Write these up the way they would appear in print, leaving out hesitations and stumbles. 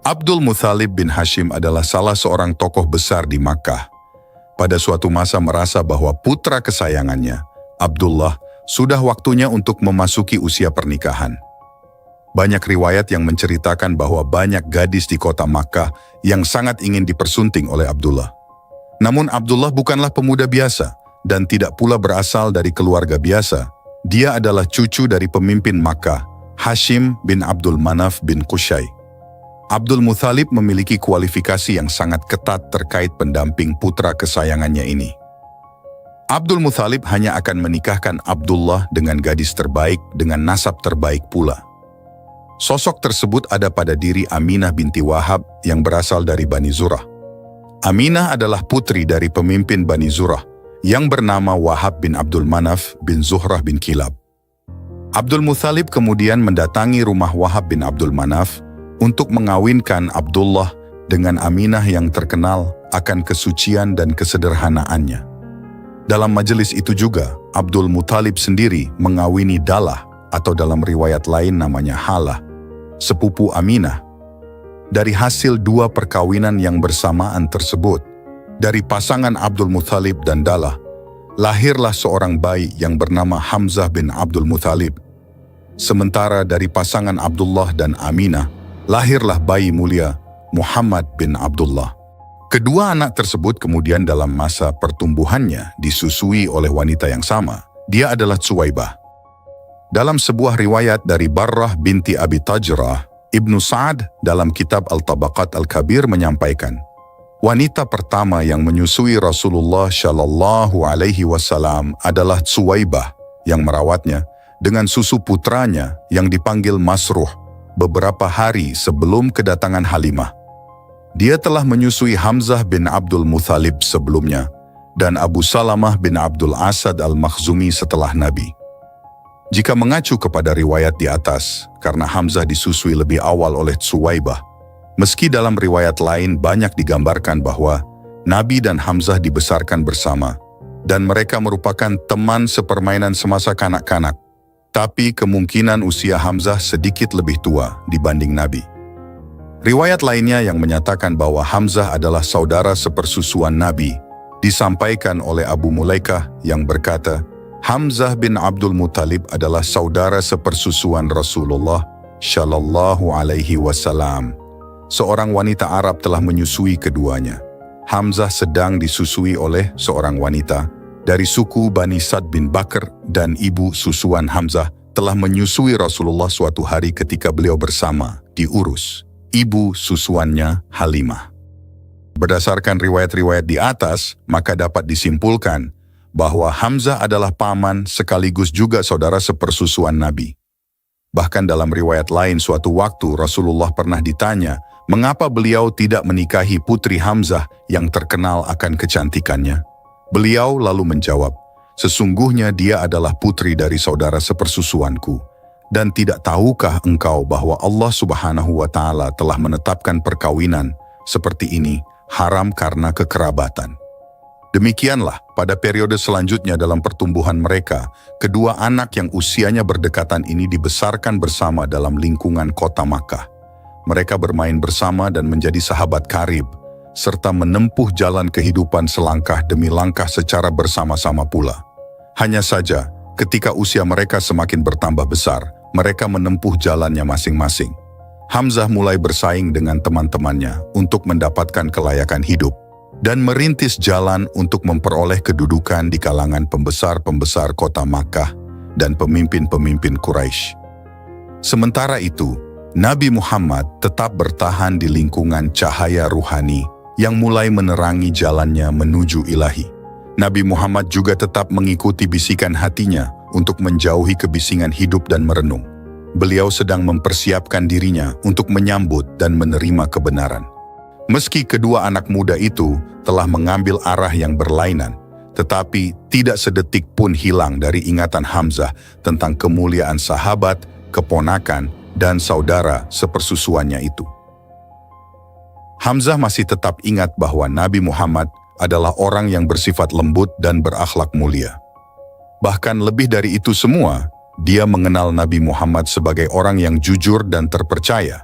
Abdul Muthalib bin Hashim adalah salah seorang tokoh besar di Makkah. Pada suatu masa merasa bahwa putra kesayangannya, Abdullah, sudah waktunya untuk memasuki usia pernikahan. Banyak riwayat yang menceritakan bahwa banyak gadis di kota Makkah yang sangat ingin dipersunting oleh Abdullah. Namun Abdullah bukanlah pemuda biasa dan tidak pula berasal dari keluarga biasa. Dia adalah cucu dari pemimpin Makkah, Hashim bin Abdul Manaf bin Qusay. Abdul Muthalib memiliki kualifikasi yang sangat ketat terkait pendamping putra kesayangannya ini. Abdul Muthalib hanya akan menikahkan Abdullah dengan gadis terbaik dengan nasab terbaik pula. Sosok tersebut ada pada diri Aminah binti Wahab yang berasal dari Bani Zurah. Aminah adalah putri dari pemimpin Bani Zurah yang bernama Wahab bin Abdul Manaf bin Zuhrah bin Kilab. Abdul Muthalib kemudian mendatangi rumah Wahab bin Abdul Manaf untuk mengawinkan Abdullah dengan Aminah yang terkenal akan kesucian dan kesederhanaannya. Dalam majelis itu juga, Abdul Muthalib sendiri mengawini Dalah atau dalam riwayat lain namanya Halah, sepupu Aminah. Dari hasil dua perkawinan yang bersamaan tersebut, dari pasangan Abdul Muthalib dan Dalah, lahirlah seorang bayi yang bernama Hamzah bin Abdul Muthalib. Sementara dari pasangan Abdullah dan Aminah, lahirlah bayi mulia Muhammad bin Abdullah. Kedua anak tersebut kemudian dalam masa pertumbuhannya disusui oleh wanita yang sama. Dia adalah Tsuwaibah. Dalam sebuah riwayat dari Barrah binti Abi Tajrah, Ibnu Sa'ad dalam kitab Al-Tabaqat Al-Kabir menyampaikan, wanita pertama yang menyusui Rasulullah Shallallahu Alaihi Wasallam adalah Tsuwaibah yang merawatnya dengan susu putranya yang dipanggil Masruh beberapa hari sebelum kedatangan Halimah. Dia telah menyusui Hamzah bin Abdul Muthalib sebelumnya dan Abu Salamah bin Abdul Asad al-Makhzumi setelah Nabi. Jika mengacu kepada riwayat di atas, karena Hamzah disusui lebih awal oleh Tsuwaibah, meski dalam riwayat lain banyak digambarkan bahwa Nabi dan Hamzah dibesarkan bersama dan mereka merupakan teman sepermainan semasa kanak-kanak, tapi kemungkinan usia Hamzah sedikit lebih tua dibanding Nabi. Riwayat lainnya yang menyatakan bahwa Hamzah adalah saudara sepersusuan Nabi disampaikan oleh Abu Mulaikah yang berkata, Hamzah bin Abdul Muthalib adalah saudara sepersusuan Rasulullah Shallallahu Alaihi Wasallam. Seorang wanita Arab telah menyusui keduanya. Hamzah sedang disusui oleh seorang wanita dari suku Bani Sa'd bin Bakr dan ibu susuan Hamzah telah menyusui Rasulullah suatu hari ketika beliau bersama diurus ibu susuannya Halimah. Berdasarkan riwayat-riwayat di atas, maka dapat disimpulkan bahwa Hamzah adalah paman sekaligus juga saudara sepersusuan Nabi. Bahkan dalam riwayat lain suatu waktu Rasulullah pernah ditanya mengapa beliau tidak menikahi putri Hamzah yang terkenal akan kecantikannya. Beliau lalu menjawab, sesungguhnya dia adalah putri dari saudara sepersusuanku. Dan tidak tahukah engkau bahwa Allah Subhanahu wa Ta'ala telah menetapkan perkawinan seperti ini haram karena kekerabatan. Demikianlah pada periode selanjutnya dalam pertumbuhan mereka, kedua anak yang usianya berdekatan ini dibesarkan bersama dalam lingkungan kota Makkah. Mereka bermain bersama dan menjadi sahabat karib, serta menempuh jalan kehidupan selangkah demi langkah secara bersama-sama pula. Hanya saja, ketika usia mereka semakin bertambah besar, mereka menempuh jalannya masing-masing. Hamzah mulai bersaing dengan teman-temannya untuk mendapatkan kelayakan hidup dan merintis jalan untuk memperoleh kedudukan di kalangan pembesar-pembesar kota Makkah dan pemimpin-pemimpin Quraisy. Sementara itu, Nabi Muhammad tetap bertahan di lingkungan cahaya ruhani yang mulai menerangi jalannya menuju ilahi. Nabi Muhammad juga tetap mengikuti bisikan hatinya untuk menjauhi kebisingan hidup dan merenung. Beliau sedang mempersiapkan dirinya untuk menyambut dan menerima kebenaran. Meski kedua anak muda itu telah mengambil arah yang berlainan, tetapi tidak sedetik pun hilang dari ingatan Hamzah tentang kemuliaan sahabat, keponakan, dan saudara sepersusuannya itu. Hamzah masih tetap ingat bahwa Nabi Muhammad adalah orang yang bersifat lembut dan berakhlak mulia. Bahkan lebih dari itu semua, dia mengenal Nabi Muhammad sebagai orang yang jujur dan terpercaya,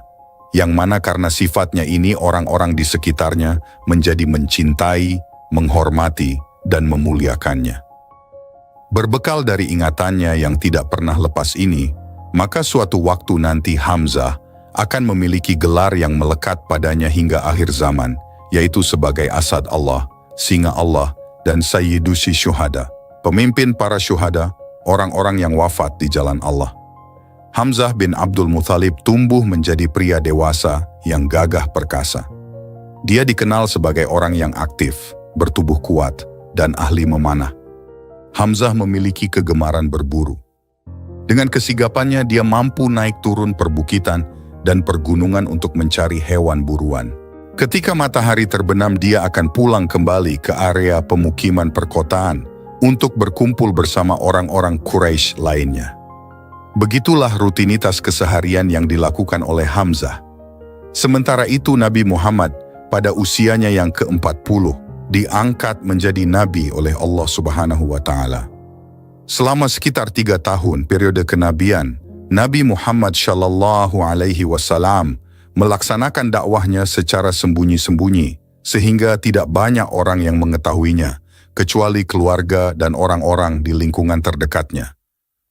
yang mana karena sifatnya ini orang-orang di sekitarnya menjadi mencintai, menghormati, dan memuliakannya. Berbekal dari ingatannya yang tidak pernah lepas ini, maka suatu waktu nanti Hamzah akan memiliki gelar yang melekat padanya hingga akhir zaman, yaitu sebagai Asad Allah, Singa Allah, dan Sayyidusi Syuhada, pemimpin para syuhada, orang-orang yang wafat di jalan Allah. Hamzah bin Abdul Muthalib tumbuh menjadi pria dewasa yang gagah perkasa. Dia dikenal sebagai orang yang aktif, bertubuh kuat, dan ahli memanah. Hamzah memiliki kegemaran berburu. Dengan kesigapannya dia mampu naik turun perbukitan dan pergunungan untuk mencari hewan buruan. Ketika matahari terbenam dia akan pulang kembali ke area pemukiman perkotaan untuk berkumpul bersama orang-orang Quraisy lainnya. Begitulah rutinitas keseharian yang dilakukan oleh Hamzah. Sementara itu Nabi Muhammad pada usianya yang ke-40 diangkat menjadi nabi oleh Allah Subhanahu wa Ta'ala. Selama sekitar 3 tahun periode kenabian, Nabi Muhammad Shallallahu Alaihi Wasallam melaksanakan dakwahnya secara sembunyi-sembunyi sehingga tidak banyak orang yang mengetahuinya, kecuali keluarga dan orang-orang di lingkungan terdekatnya.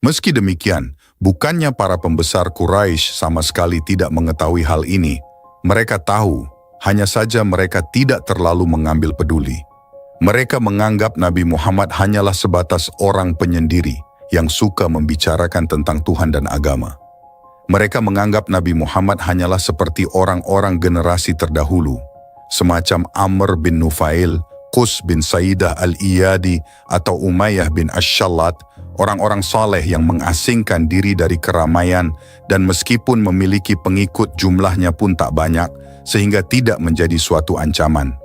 Meski demikian, bukannya para pembesar Quraisy sama sekali tidak mengetahui hal ini. Mereka tahu, hanya saja mereka tidak terlalu mengambil peduli. Mereka menganggap Nabi Muhammad hanyalah sebatas orang penyendiri yang suka membicarakan tentang Tuhan dan agama. Mereka menganggap Nabi Muhammad hanyalah seperti orang-orang generasi terdahulu, semacam Amr bin Nufail, Qus bin Saidah al-Iyadi, atau Umayyah bin Ash-Shallat, orang-orang saleh yang mengasingkan diri dari keramaian dan meskipun memiliki pengikut jumlahnya pun tak banyak, sehingga tidak menjadi suatu ancaman.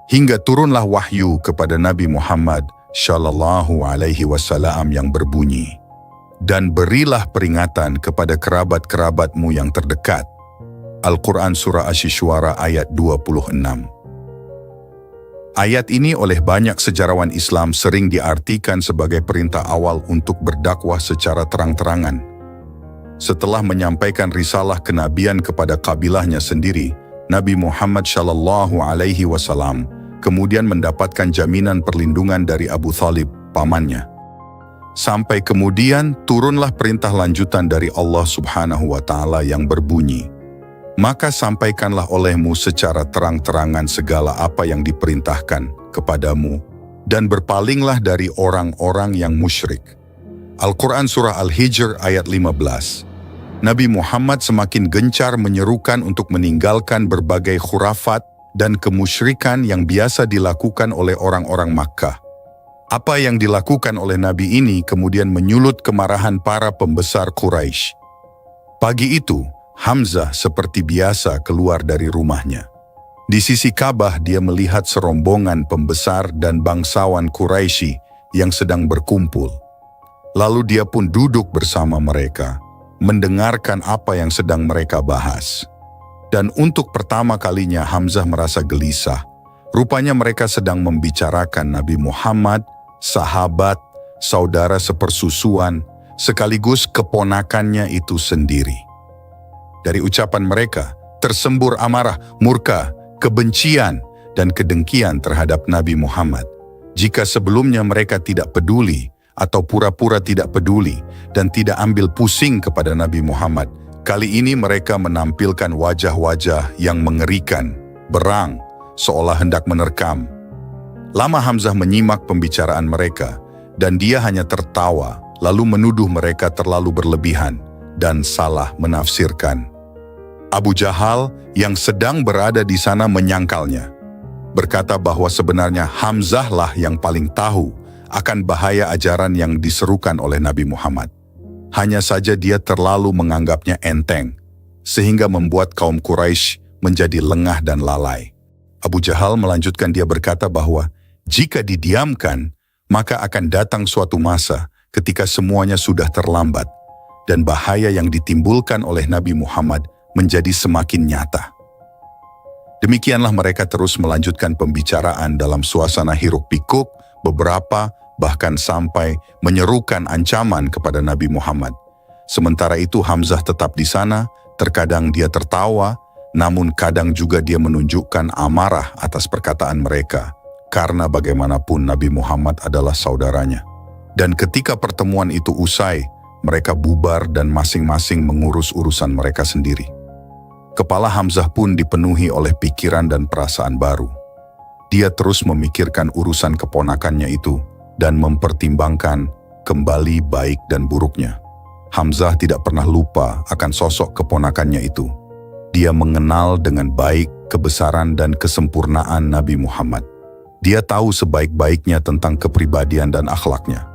Hingga turunlah wahyu kepada Nabi Muhammad Shallallahu Alaihi Wasallam yang berbunyi, dan berilah peringatan kepada kerabat-kerabatmu yang terdekat. Al-Quran Surah Asy-Syu'ara ayat 26. Ayat ini oleh banyak sejarawan Islam sering diartikan sebagai perintah awal untuk berdakwah secara terang-terangan. Setelah menyampaikan risalah kenabian kepada kabilahnya sendiri, Nabi Muhammad Shallallahu Alaihi Wasallam kemudian mendapatkan jaminan perlindungan dari Abu Thalib, pamannya. Sampai kemudian turunlah perintah lanjutan dari Allah Subhanahu wa Ta'ala yang berbunyi, maka sampaikanlah olehmu secara terang-terangan segala apa yang diperintahkan kepadamu, dan berpalinglah dari orang-orang yang musyrik. Al-Quran Surah Al-Hijr ayat 15. Nabi Muhammad semakin gencar menyerukan untuk meninggalkan berbagai khurafat dan kemusyrikan yang biasa dilakukan oleh orang-orang Makkah. Apa yang dilakukan oleh Nabi ini kemudian menyulut kemarahan para pembesar Quraisy. Pagi itu, Hamzah seperti biasa keluar dari rumahnya. Di sisi Ka'bah dia melihat serombongan pembesar dan bangsawan Quraisy yang sedang berkumpul. Lalu dia pun duduk bersama mereka, mendengarkan apa yang sedang mereka bahas. Dan untuk pertama kalinya Hamzah merasa gelisah. Rupanya mereka sedang membicarakan Nabi Muhammad, sahabat, saudara sepersusuan, sekaligus keponakannya itu sendiri. Dari ucapan mereka, tersembur amarah, murka, kebencian, dan kedengkian terhadap Nabi Muhammad. Jika sebelumnya mereka tidak peduli atau pura-pura tidak peduli dan tidak ambil pusing kepada Nabi Muhammad, kali ini mereka menampilkan wajah-wajah yang mengerikan, berang, seolah hendak menerkam. Lama Hamzah menyimak pembicaraan mereka, dan dia hanya tertawa, lalu menuduh mereka terlalu berlebihan dan salah menafsirkan. Abu Jahal yang sedang berada di sana menyangkalnya, berkata bahwa sebenarnya Hamzah lah yang paling tahu akan bahaya ajaran yang diserukan oleh Nabi Muhammad. Hanya saja dia terlalu menganggapnya enteng, sehingga membuat kaum Quraisy menjadi lengah dan lalai. Abu Jahal melanjutkan, dia berkata bahwa jika didiamkan, maka akan datang suatu masa ketika semuanya sudah terlambat, dan bahaya yang ditimbulkan oleh Nabi Muhammad menjadi semakin nyata. Demikianlah mereka terus melanjutkan pembicaraan dalam suasana hiruk-pikuk, beberapa bahkan sampai menyerukan ancaman kepada Nabi Muhammad. Sementara itu Hamzah tetap di sana, terkadang dia tertawa, Namun kadang juga dia menunjukkan amarah atas perkataan mereka, karena bagaimanapun Nabi Muhammad adalah saudaranya. Dan ketika pertemuan itu usai, mereka bubar dan masing-masing mengurus urusan mereka sendiri. Kepala Hamzah pun dipenuhi oleh pikiran dan perasaan baru. Dia terus memikirkan urusan keponakannya itu dan mempertimbangkan kembali baik dan buruknya. Hamzah tidak pernah lupa akan sosok keponakannya itu. Dia mengenal dengan baik kebesaran dan kesempurnaan Nabi Muhammad. Dia tahu sebaik-baiknya tentang kepribadian dan akhlaknya.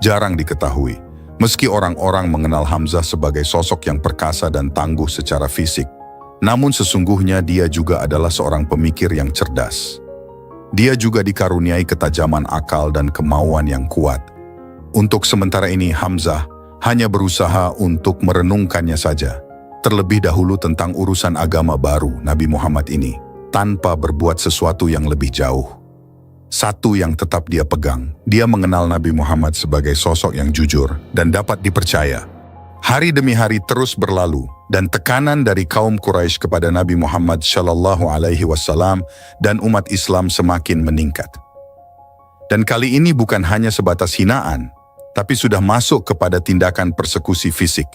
Jarang diketahui, meski orang-orang mengenal Hamzah sebagai sosok yang perkasa dan tangguh secara fisik, namun sesungguhnya dia juga adalah seorang pemikir yang cerdas. Dia juga dikaruniai ketajaman akal dan kemauan yang kuat. Untuk sementara ini Hamzah hanya berusaha untuk merenungkannya saja, terlebih dahulu tentang urusan agama baru Nabi Muhammad ini, tanpa berbuat sesuatu yang lebih jauh. Satu yang tetap dia pegang, dia mengenal Nabi Muhammad sebagai sosok yang jujur dan dapat dipercaya. Hari demi hari terus berlalu, dan tekanan dari kaum Quraisy kepada Nabi Muhammad Shallallahu Alaihi Wasallam dan umat Islam semakin meningkat. Dan kali ini bukan hanya sebatas hinaan, tapi sudah masuk kepada tindakan persekusi fisik.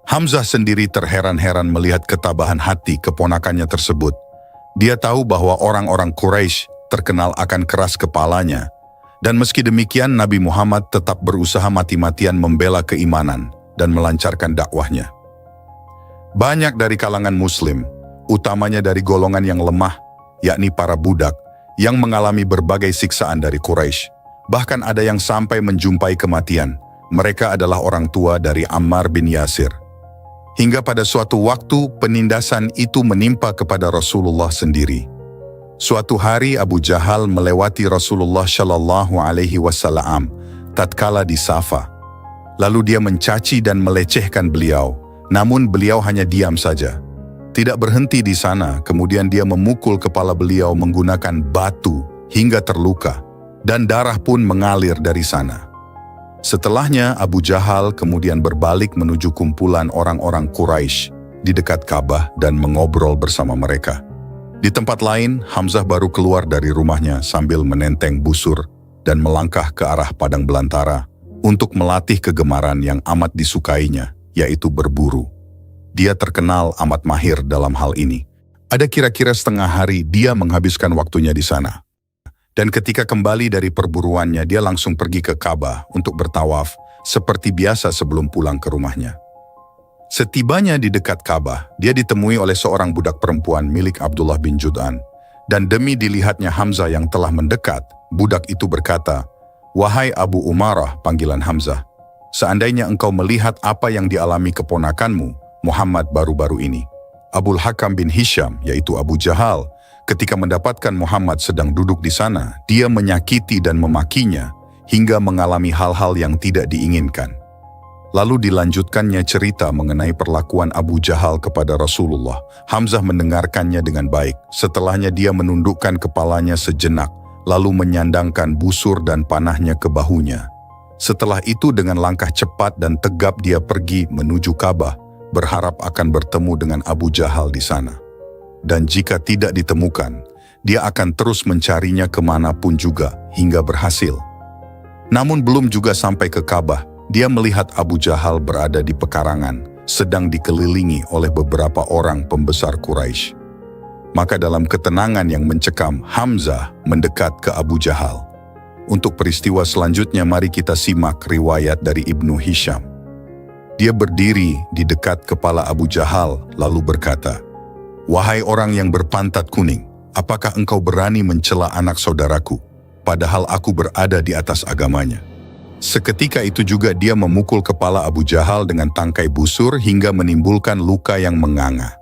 Hamzah sendiri terheran-heran melihat ketabahan hati keponakannya tersebut. Dia tahu bahwa orang-orang Quraisy terkenal akan keras kepalanya, dan meski demikian Nabi Muhammad tetap berusaha mati-matian membela keimanan dan melancarkan dakwahnya. Banyak dari kalangan Muslim, utamanya dari golongan yang lemah, yakni para budak, yang mengalami berbagai siksaan dari Quraisy. Bahkan ada yang sampai menjumpai kematian. Mereka adalah orang tua dari Ammar bin Yasir. Hingga pada suatu waktu penindasan itu menimpa kepada Rasulullah sendiri. Suatu hari Abu Jahal melewati Rasulullah Shallallahu Alaihi Wasallam tatkala di Safa. Lalu dia mencaci dan melecehkan beliau, namun beliau hanya diam saja. Tidak berhenti di sana, kemudian dia memukul kepala beliau menggunakan batu hingga terluka, dan darah pun mengalir dari sana. Setelahnya Abu Jahal kemudian berbalik menuju kumpulan orang-orang Quraisy di dekat Ka'bah dan mengobrol bersama mereka. Di tempat lain, Hamzah baru keluar dari rumahnya sambil menenteng busur dan melangkah ke arah padang belantara untuk melatih kegemaran yang amat disukainya, yaitu berburu. Dia terkenal amat mahir dalam hal ini. Ada kira-kira setengah hari dia menghabiskan waktunya di sana. Dan ketika kembali dari perburuannya, dia langsung pergi ke Ka'bah untuk bertawaf seperti biasa sebelum pulang ke rumahnya. Setibanya di dekat Ka'bah, dia ditemui oleh seorang budak perempuan milik Abdullah bin Jud'an. Dan demi dilihatnya Hamzah yang telah mendekat, budak itu berkata, "Wahai Abu Umarah," panggilan Hamzah, "seandainya engkau melihat apa yang dialami keponakanmu, Muhammad baru-baru ini." Abul Hakam bin Hisham, yaitu Abu Jahal, ketika mendapatkan Muhammad sedang duduk di sana, dia menyakiti dan memakinya hingga mengalami hal-hal yang tidak diinginkan. Lalu dilanjutkannya cerita mengenai perlakuan Abu Jahal kepada Rasulullah. Hamzah mendengarkannya dengan baik. Setelahnya dia menundukkan kepalanya sejenak, lalu menyandangkan busur dan panahnya ke bahunya. Setelah itu dengan langkah cepat dan tegap dia pergi menuju Ka'bah, berharap akan bertemu dengan Abu Jahal di sana. Dan jika tidak ditemukan, dia akan terus mencarinya kemanapun juga hingga berhasil. Namun belum juga sampai ke Ka'bah, dia melihat Abu Jahal berada di pekarangan, sedang dikelilingi oleh beberapa orang pembesar Quraisy. Maka dalam ketenangan yang mencekam, Hamzah mendekat ke Abu Jahal. Untuk peristiwa selanjutnya, mari kita simak riwayat dari Ibnu Hisham. Dia berdiri di dekat kepala Abu Jahal, lalu berkata, "Wahai orang yang berpantat kuning, apakah engkau berani mencela anak saudaraku, padahal aku berada di atas agamanya?" Seketika itu juga dia memukul kepala Abu Jahal dengan tangkai busur hingga menimbulkan luka yang menganga.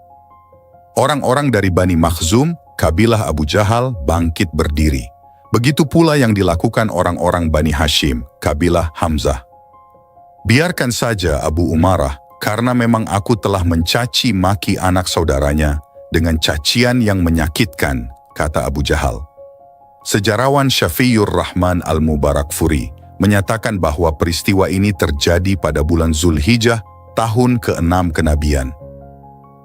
Orang-orang dari Bani Makhzum, kabilah Abu Jahal, bangkit berdiri. Begitu pula yang dilakukan orang-orang Bani Hashim, kabilah Hamzah. "Biarkan saja Abu Umarah, karena memang aku telah mencaci maki anak saudaranya dengan cacian yang menyakitkan," kata Abu Jahal. Sejarawan Syafiur Rahman Al-Mubarakfuri menyatakan bahwa peristiwa ini terjadi pada bulan Zulhijjah tahun ke-6 kenabian.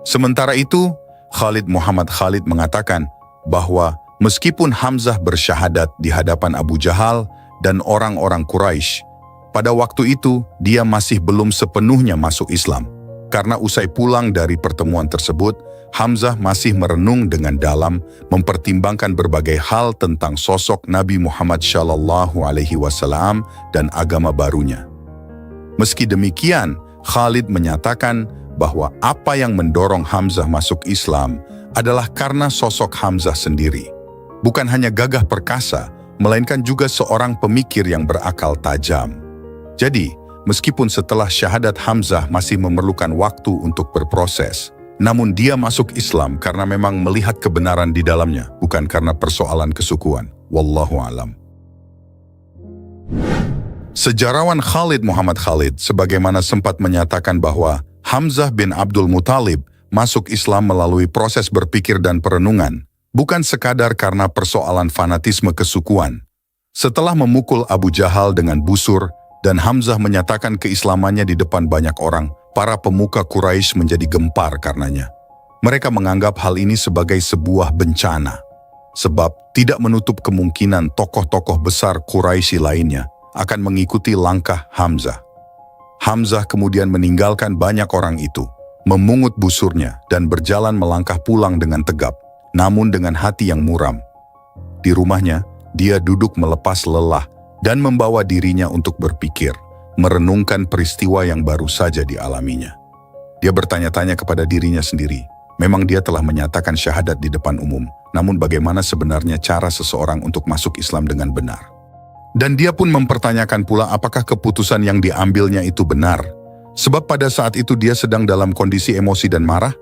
Sementara itu, Khalid Muhammad Khalid mengatakan bahwa meskipun Hamzah bersyahadat di hadapan Abu Jahal dan orang-orang Quraisy, pada waktu itu dia masih belum sepenuhnya masuk Islam. Karena usai pulang dari pertemuan tersebut, Hamzah masih merenung dengan dalam, mempertimbangkan berbagai hal tentang sosok Nabi Muhammad SAW dan agama barunya. Meski demikian, Khalid menyatakan bahwa apa yang mendorong Hamzah masuk Islam adalah karena sosok Hamzah sendiri. Bukan hanya gagah perkasa, melainkan juga seorang pemikir yang berakal tajam. Jadi, meskipun setelah syahadat Hamzah masih memerlukan waktu untuk berproses, namun dia masuk Islam karena memang melihat kebenaran di dalamnya, bukan karena persoalan kesukuan. Wallahu alam. Sejarawan Khalid Muhammad Khalid sebagaimana sempat menyatakan bahwa Hamzah bin Abdul Muthalib masuk Islam melalui proses berpikir dan perenungan, bukan sekadar karena persoalan fanatisme kesukuan. Setelah memukul Abu Jahal dengan busur dan Hamzah menyatakan keislamannya di depan banyak orang, para pemuka Quraisy menjadi gempar karenanya. Mereka menganggap hal ini sebagai sebuah bencana, sebab tidak menutup kemungkinan tokoh-tokoh besar Quraisy lainnya akan mengikuti langkah Hamzah. Hamzah kemudian meninggalkan banyak orang itu, memungut busurnya dan berjalan melangkah pulang dengan tegap, namun dengan hati yang muram. Di rumahnya, dia duduk melepas lelah dan membawa dirinya untuk berpikir, merenungkan peristiwa yang baru saja dialaminya. Dia bertanya-tanya kepada dirinya sendiri, memang dia telah menyatakan syahadat di depan umum, namun bagaimana sebenarnya cara seseorang untuk masuk Islam dengan benar? Dan dia pun mempertanyakan pula apakah keputusan yang diambilnya itu benar, sebab pada saat itu dia sedang dalam kondisi emosi dan marah.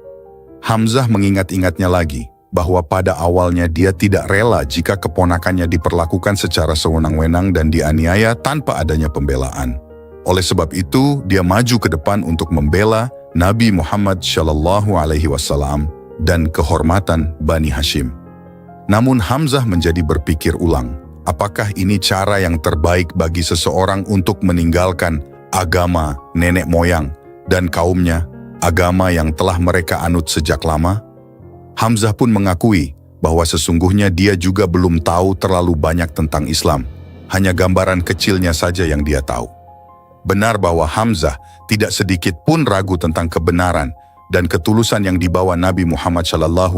Hamzah mengingat-ingatnya lagi, bahwa pada awalnya dia tidak rela jika keponakannya diperlakukan secara sewenang-wenang dan dianiaya tanpa adanya pembelaan. Oleh sebab itu, dia maju ke depan untuk membela Nabi Muhammad SAW dan kehormatan Bani Hashim. Namun Hamzah menjadi berpikir ulang, apakah ini cara yang terbaik bagi seseorang untuk meninggalkan agama nenek moyang dan kaumnya, agama yang telah mereka anut sejak lama? Hamzah pun mengakui bahwa sesungguhnya dia juga belum tahu terlalu banyak tentang Islam, hanya gambaran kecilnya saja yang dia tahu. Benar bahwa Hamzah tidak sedikit pun ragu tentang kebenaran dan ketulusan yang dibawa Nabi Muhammad SAW,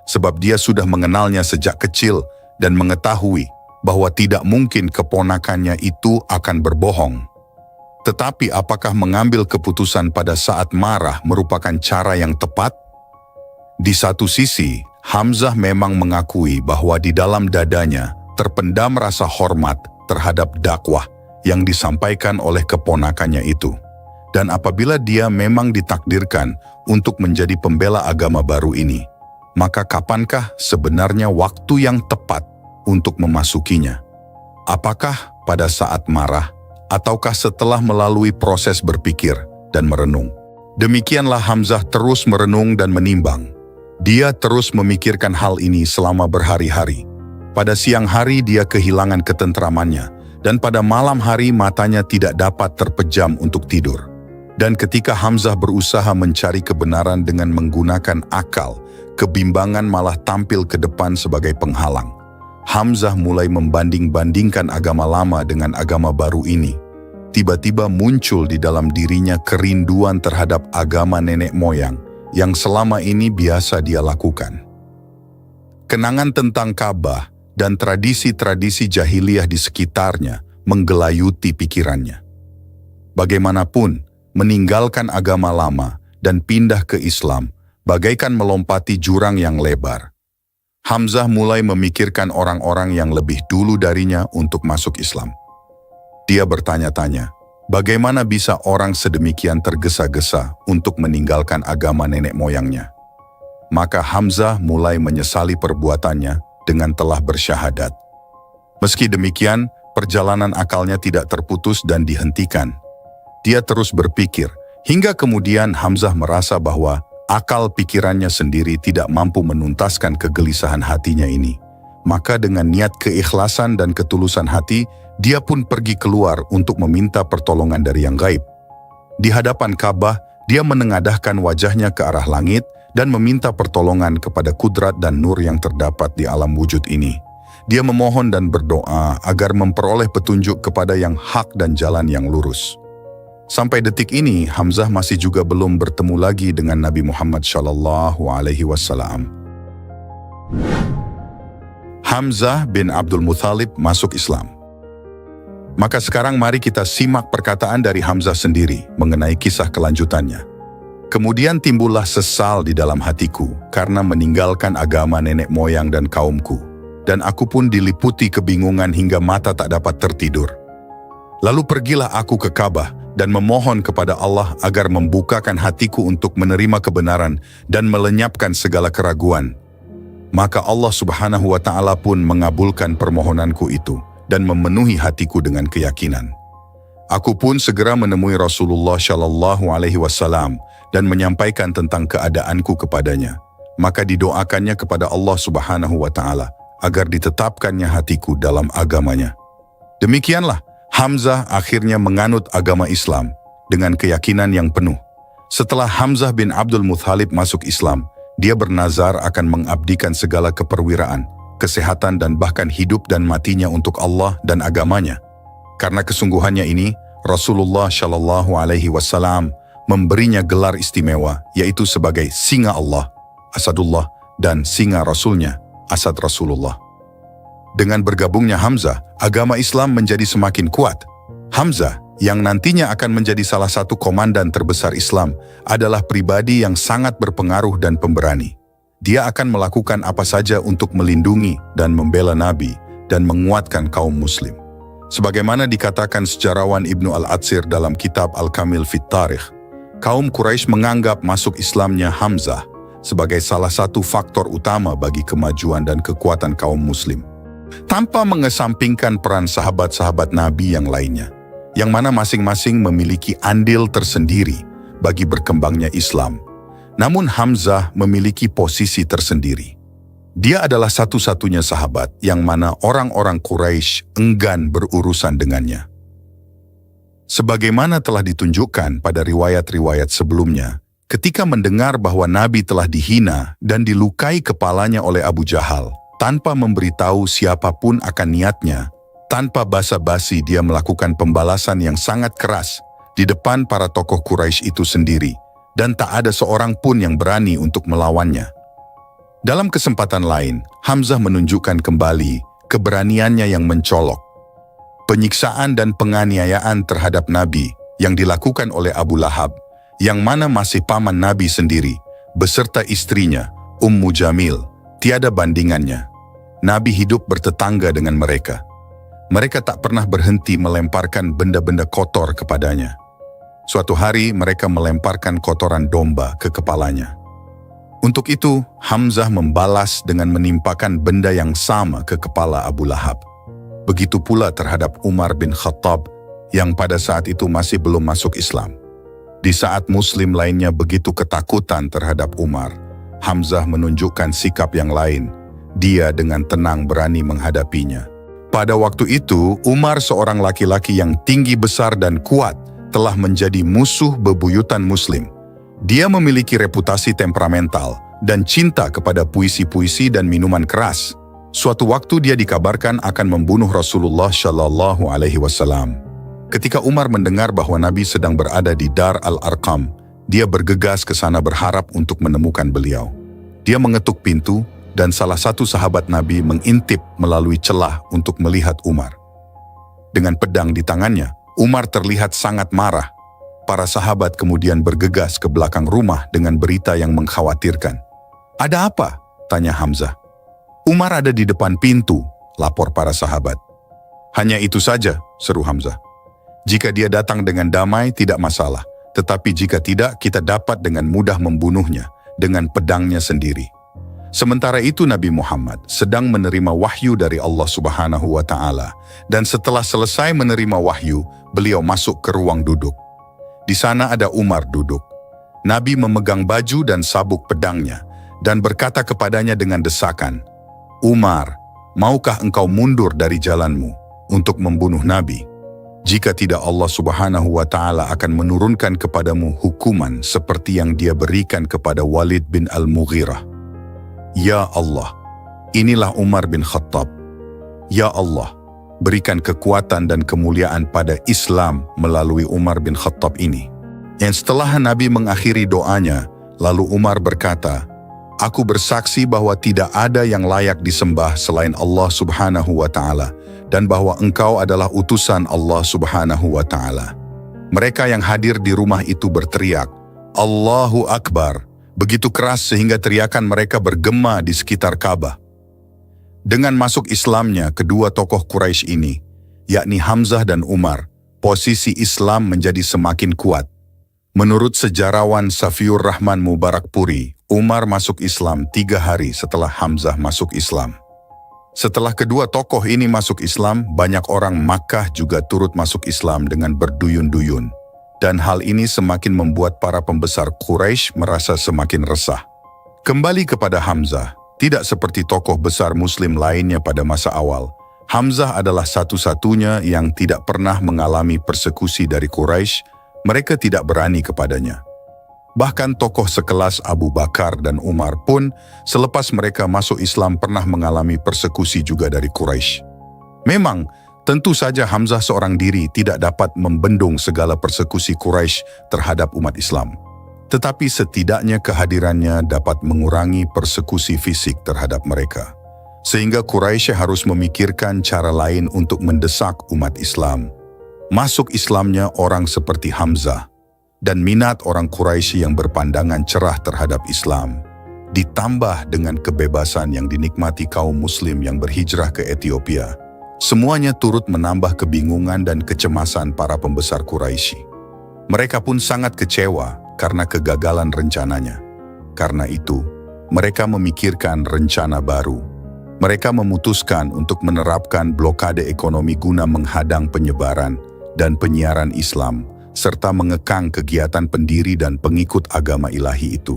sebab dia sudah mengenalnya sejak kecil dan mengetahui bahwa tidak mungkin keponakannya itu akan berbohong. Tetapi apakah mengambil keputusan pada saat marah merupakan cara yang tepat? Di satu sisi, Hamzah memang mengakui bahwa di dalam dadanya terpendam rasa hormat terhadap dakwah yang disampaikan oleh keponakannya itu. Dan apabila dia memang ditakdirkan untuk menjadi pembela agama baru ini, maka kapankah sebenarnya waktu yang tepat untuk memasukinya? Apakah pada saat marah, ataukah setelah melalui proses berpikir dan merenung? Demikianlah Hamzah terus merenung dan menimbang. Dia terus memikirkan hal ini selama berhari-hari. Pada siang hari dia kehilangan ketentramannya, dan pada malam hari matanya tidak dapat terpejam untuk tidur. Dan ketika Hamzah berusaha mencari kebenaran dengan menggunakan akal, kebimbangan malah tampil ke depan sebagai penghalang. Hamzah mulai membanding-bandingkan agama lama dengan agama baru ini. Tiba-tiba muncul di dalam dirinya kerinduan terhadap agama nenek moyang yang selama ini biasa dia lakukan. Kenangan tentang Ka'bah dan tradisi-tradisi jahiliyah di sekitarnya menggelayuti pikirannya. Bagaimanapun, meninggalkan agama lama dan pindah ke Islam bagaikan melompati jurang yang lebar. Hamzah mulai memikirkan orang-orang yang lebih dulu darinya untuk masuk Islam. Dia bertanya-tanya, bagaimana bisa orang sedemikian tergesa-gesa untuk meninggalkan agama nenek moyangnya? Maka Hamzah mulai menyesali perbuatannya dengan telah bersyahadat. Meski demikian, perjalanan akalnya tidak terputus dan dihentikan. Dia terus berpikir, hingga kemudian Hamzah merasa bahwa akal pikirannya sendiri tidak mampu menuntaskan kegelisahan hatinya ini. Maka dengan niat keikhlasan dan ketulusan hati, dia pun pergi keluar untuk meminta pertolongan dari yang gaib. Di hadapan Ka'bah, dia menengadahkan wajahnya ke arah langit dan meminta pertolongan kepada kudrat dan nur yang terdapat di alam wujud ini. Dia memohon dan berdoa agar memperoleh petunjuk kepada yang hak dan jalan yang lurus. Sampai detik ini, Hamzah masih juga belum bertemu lagi dengan Nabi Muhammad SAW. Hamzah bin Abdul Muthalib masuk Islam. Maka sekarang mari kita simak perkataan dari Hamzah sendiri mengenai kisah kelanjutannya. Kemudian timbullah sesal di dalam hatiku karena meninggalkan agama nenek moyang dan kaumku. Dan aku pun diliputi kebingungan hingga mata tak dapat tertidur. Lalu pergilah aku ke Ka'bah dan memohon kepada Allah agar membukakan hatiku untuk menerima kebenaran dan melenyapkan segala keraguan. Maka Allah Subhanahu wa Ta'ala pun mengabulkan permohonanku itu dan memenuhi hatiku dengan keyakinan. Aku pun segera menemui Rasulullah SAW dan menyampaikan tentang keadaanku kepadanya. Maka didoakannya kepada Allah Subhanahu wa Ta'ala agar ditetapkannya hatiku dalam agamanya. Demikianlah, Hamzah akhirnya menganut agama Islam dengan keyakinan yang penuh. Setelah Hamzah bin Abdul Muthalib masuk Islam, dia bernazar akan mengabdikan segala keperwiraan, kesehatan dan bahkan hidup dan matinya untuk Allah dan agamanya. Karena kesungguhannya ini, Rasulullah SAW memberinya gelar istimewa, yaitu sebagai singa Allah, Asadullah, dan singa Rasulnya, Asad Rasulullah. Dengan bergabungnya Hamzah, agama Islam menjadi semakin kuat. Hamzah, yang nantinya akan menjadi salah satu komandan terbesar Islam, adalah pribadi yang sangat berpengaruh dan pemberani. Dia akan melakukan apa saja untuk melindungi dan membela Nabi dan menguatkan kaum muslim. Sebagaimana dikatakan sejarawan Ibnu Al-Atsir dalam kitab Al-Kamil Fit Tarikh, kaum Quraisy menganggap masuk Islamnya Hamzah sebagai salah satu faktor utama bagi kemajuan dan kekuatan kaum muslim, tanpa mengesampingkan peran sahabat-sahabat Nabi yang lainnya, yang mana masing-masing memiliki andil tersendiri bagi berkembangnya Islam. Namun Hamzah memiliki posisi tersendiri. Dia adalah satu-satunya sahabat yang mana orang-orang Quraisy enggan berurusan dengannya. Sebagaimana telah ditunjukkan pada riwayat-riwayat sebelumnya, ketika mendengar bahwa Nabi telah dihina dan dilukai kepalanya oleh Abu Jahal, tanpa memberitahu siapapun akan niatnya, tanpa basa-basi dia melakukan pembalasan yang sangat keras di depan para tokoh Quraisy itu sendiri, dan tak ada seorang pun yang berani untuk melawannya. Dalam kesempatan lain, Hamzah menunjukkan kembali keberaniannya yang mencolok. Penyiksaan dan penganiayaan terhadap Nabi yang dilakukan oleh Abu Lahab, yang mana masih paman Nabi sendiri, beserta istrinya, Ummu Jamil, tiada bandingannya. Nabi hidup bertetangga dengan mereka. Mereka tak pernah berhenti melemparkan benda-benda kotor kepadanya. Suatu hari mereka melemparkan kotoran domba ke kepalanya. Untuk itu, Hamzah membalas dengan menimpakan benda yang sama ke kepala Abu Lahab. Begitu pula terhadap Umar bin Khattab yang pada saat itu masih belum masuk Islam. Di saat muslim lainnya begitu ketakutan terhadap Umar, Hamzah menunjukkan sikap yang lain. Dia dengan tenang berani menghadapinya. Pada waktu itu, Umar seorang laki-laki yang tinggi besar dan kuat telah menjadi musuh bebuyutan muslim. Dia memiliki reputasi temperamental dan cinta kepada puisi-puisi dan minuman keras. Suatu waktu dia dikabarkan akan membunuh Rasulullah SAW. Ketika Umar mendengar bahwa Nabi sedang berada di Dar Al-Arqam, dia bergegas ke sana berharap untuk menemukan beliau. Dia mengetuk pintu dan salah satu sahabat Nabi mengintip melalui celah untuk melihat Umar. Dengan pedang di tangannya, Umar terlihat sangat marah. Para sahabat kemudian bergegas ke belakang rumah dengan berita yang mengkhawatirkan. "Ada apa?" tanya Hamzah. "Umar ada di depan pintu," lapor para sahabat. "Hanya itu saja," seru Hamzah. "Jika dia datang dengan damai tidak masalah, tetapi jika tidak kita dapat dengan mudah membunuhnya dengan pedangnya sendiri." Sementara itu Nabi Muhammad sedang menerima wahyu dari Allah Subhanahu wa Ta'ala, dan setelah selesai menerima wahyu, beliau masuk ke ruang duduk. Di sana ada Umar duduk. Nabi memegang baju dan sabuk pedangnya dan berkata kepadanya dengan desakan, "Umar, maukah engkau mundur dari jalanmu untuk membunuh Nabi?" Jika tidak, Allah Subhanahu wa Ta'ala akan menurunkan kepadamu hukuman seperti yang Dia berikan kepada Walid bin Al-Mughirah. Ya Allah, inilah Umar bin Khattab. Ya Allah, berikan kekuatan dan kemuliaan pada Islam melalui Umar bin Khattab ini. Dan setelah Nabi mengakhiri doanya, lalu Umar berkata, Aku bersaksi bahwa tidak ada yang layak disembah selain Allah Subhanahu wa Ta'ala, dan bahwa engkau adalah utusan Allah Subhanahu wa Ta'ala. Mereka yang hadir di rumah itu berteriak, Allahu Akbar, begitu keras sehingga teriakan mereka bergema di sekitar Ka'bah. Dengan masuk Islamnya kedua tokoh Quraisy ini, yakni Hamzah dan Umar, posisi Islam menjadi semakin kuat. Menurut sejarawan Safiur Rahman Mubarakpuri, Umar masuk Islam 3 hari setelah Hamzah masuk Islam. Setelah kedua tokoh ini masuk Islam, banyak orang Makkah juga turut masuk Islam dengan berduyun-duyun. Dan hal ini semakin membuat para pembesar Quraisy merasa semakin resah. Kembali kepada Hamzah, tidak seperti tokoh besar Muslim lainnya pada masa awal, Hamzah adalah satu-satunya yang tidak pernah mengalami persekusi dari Quraisy. Mereka tidak berani kepadanya. Bahkan tokoh sekelas Abu Bakar dan Umar pun selepas mereka masuk Islam pernah mengalami persekusi juga dari Quraisy. Memang, tentu saja Hamzah seorang diri tidak dapat membendung segala persekusi Quraisy terhadap umat Islam. Tetapi setidaknya kehadirannya dapat mengurangi persekusi fisik terhadap mereka. Sehingga Quraisy harus memikirkan cara lain untuk mendesak umat Islam. Masuk Islamnya orang seperti Hamzah dan minat orang Quraisy yang berpandangan cerah terhadap Islam, ditambah dengan kebebasan yang dinikmati kaum Muslim yang berhijrah ke Ethiopia, semuanya turut menambah kebingungan dan kecemasan para pembesar Quraisy. Mereka pun sangat kecewa karena kegagalan rencananya. Karena itu, mereka memikirkan rencana baru. Mereka memutuskan untuk menerapkan blokade ekonomi guna menghadang penyebaran dan penyiaran Islam, serta mengekang kegiatan pendiri dan pengikut agama ilahi itu.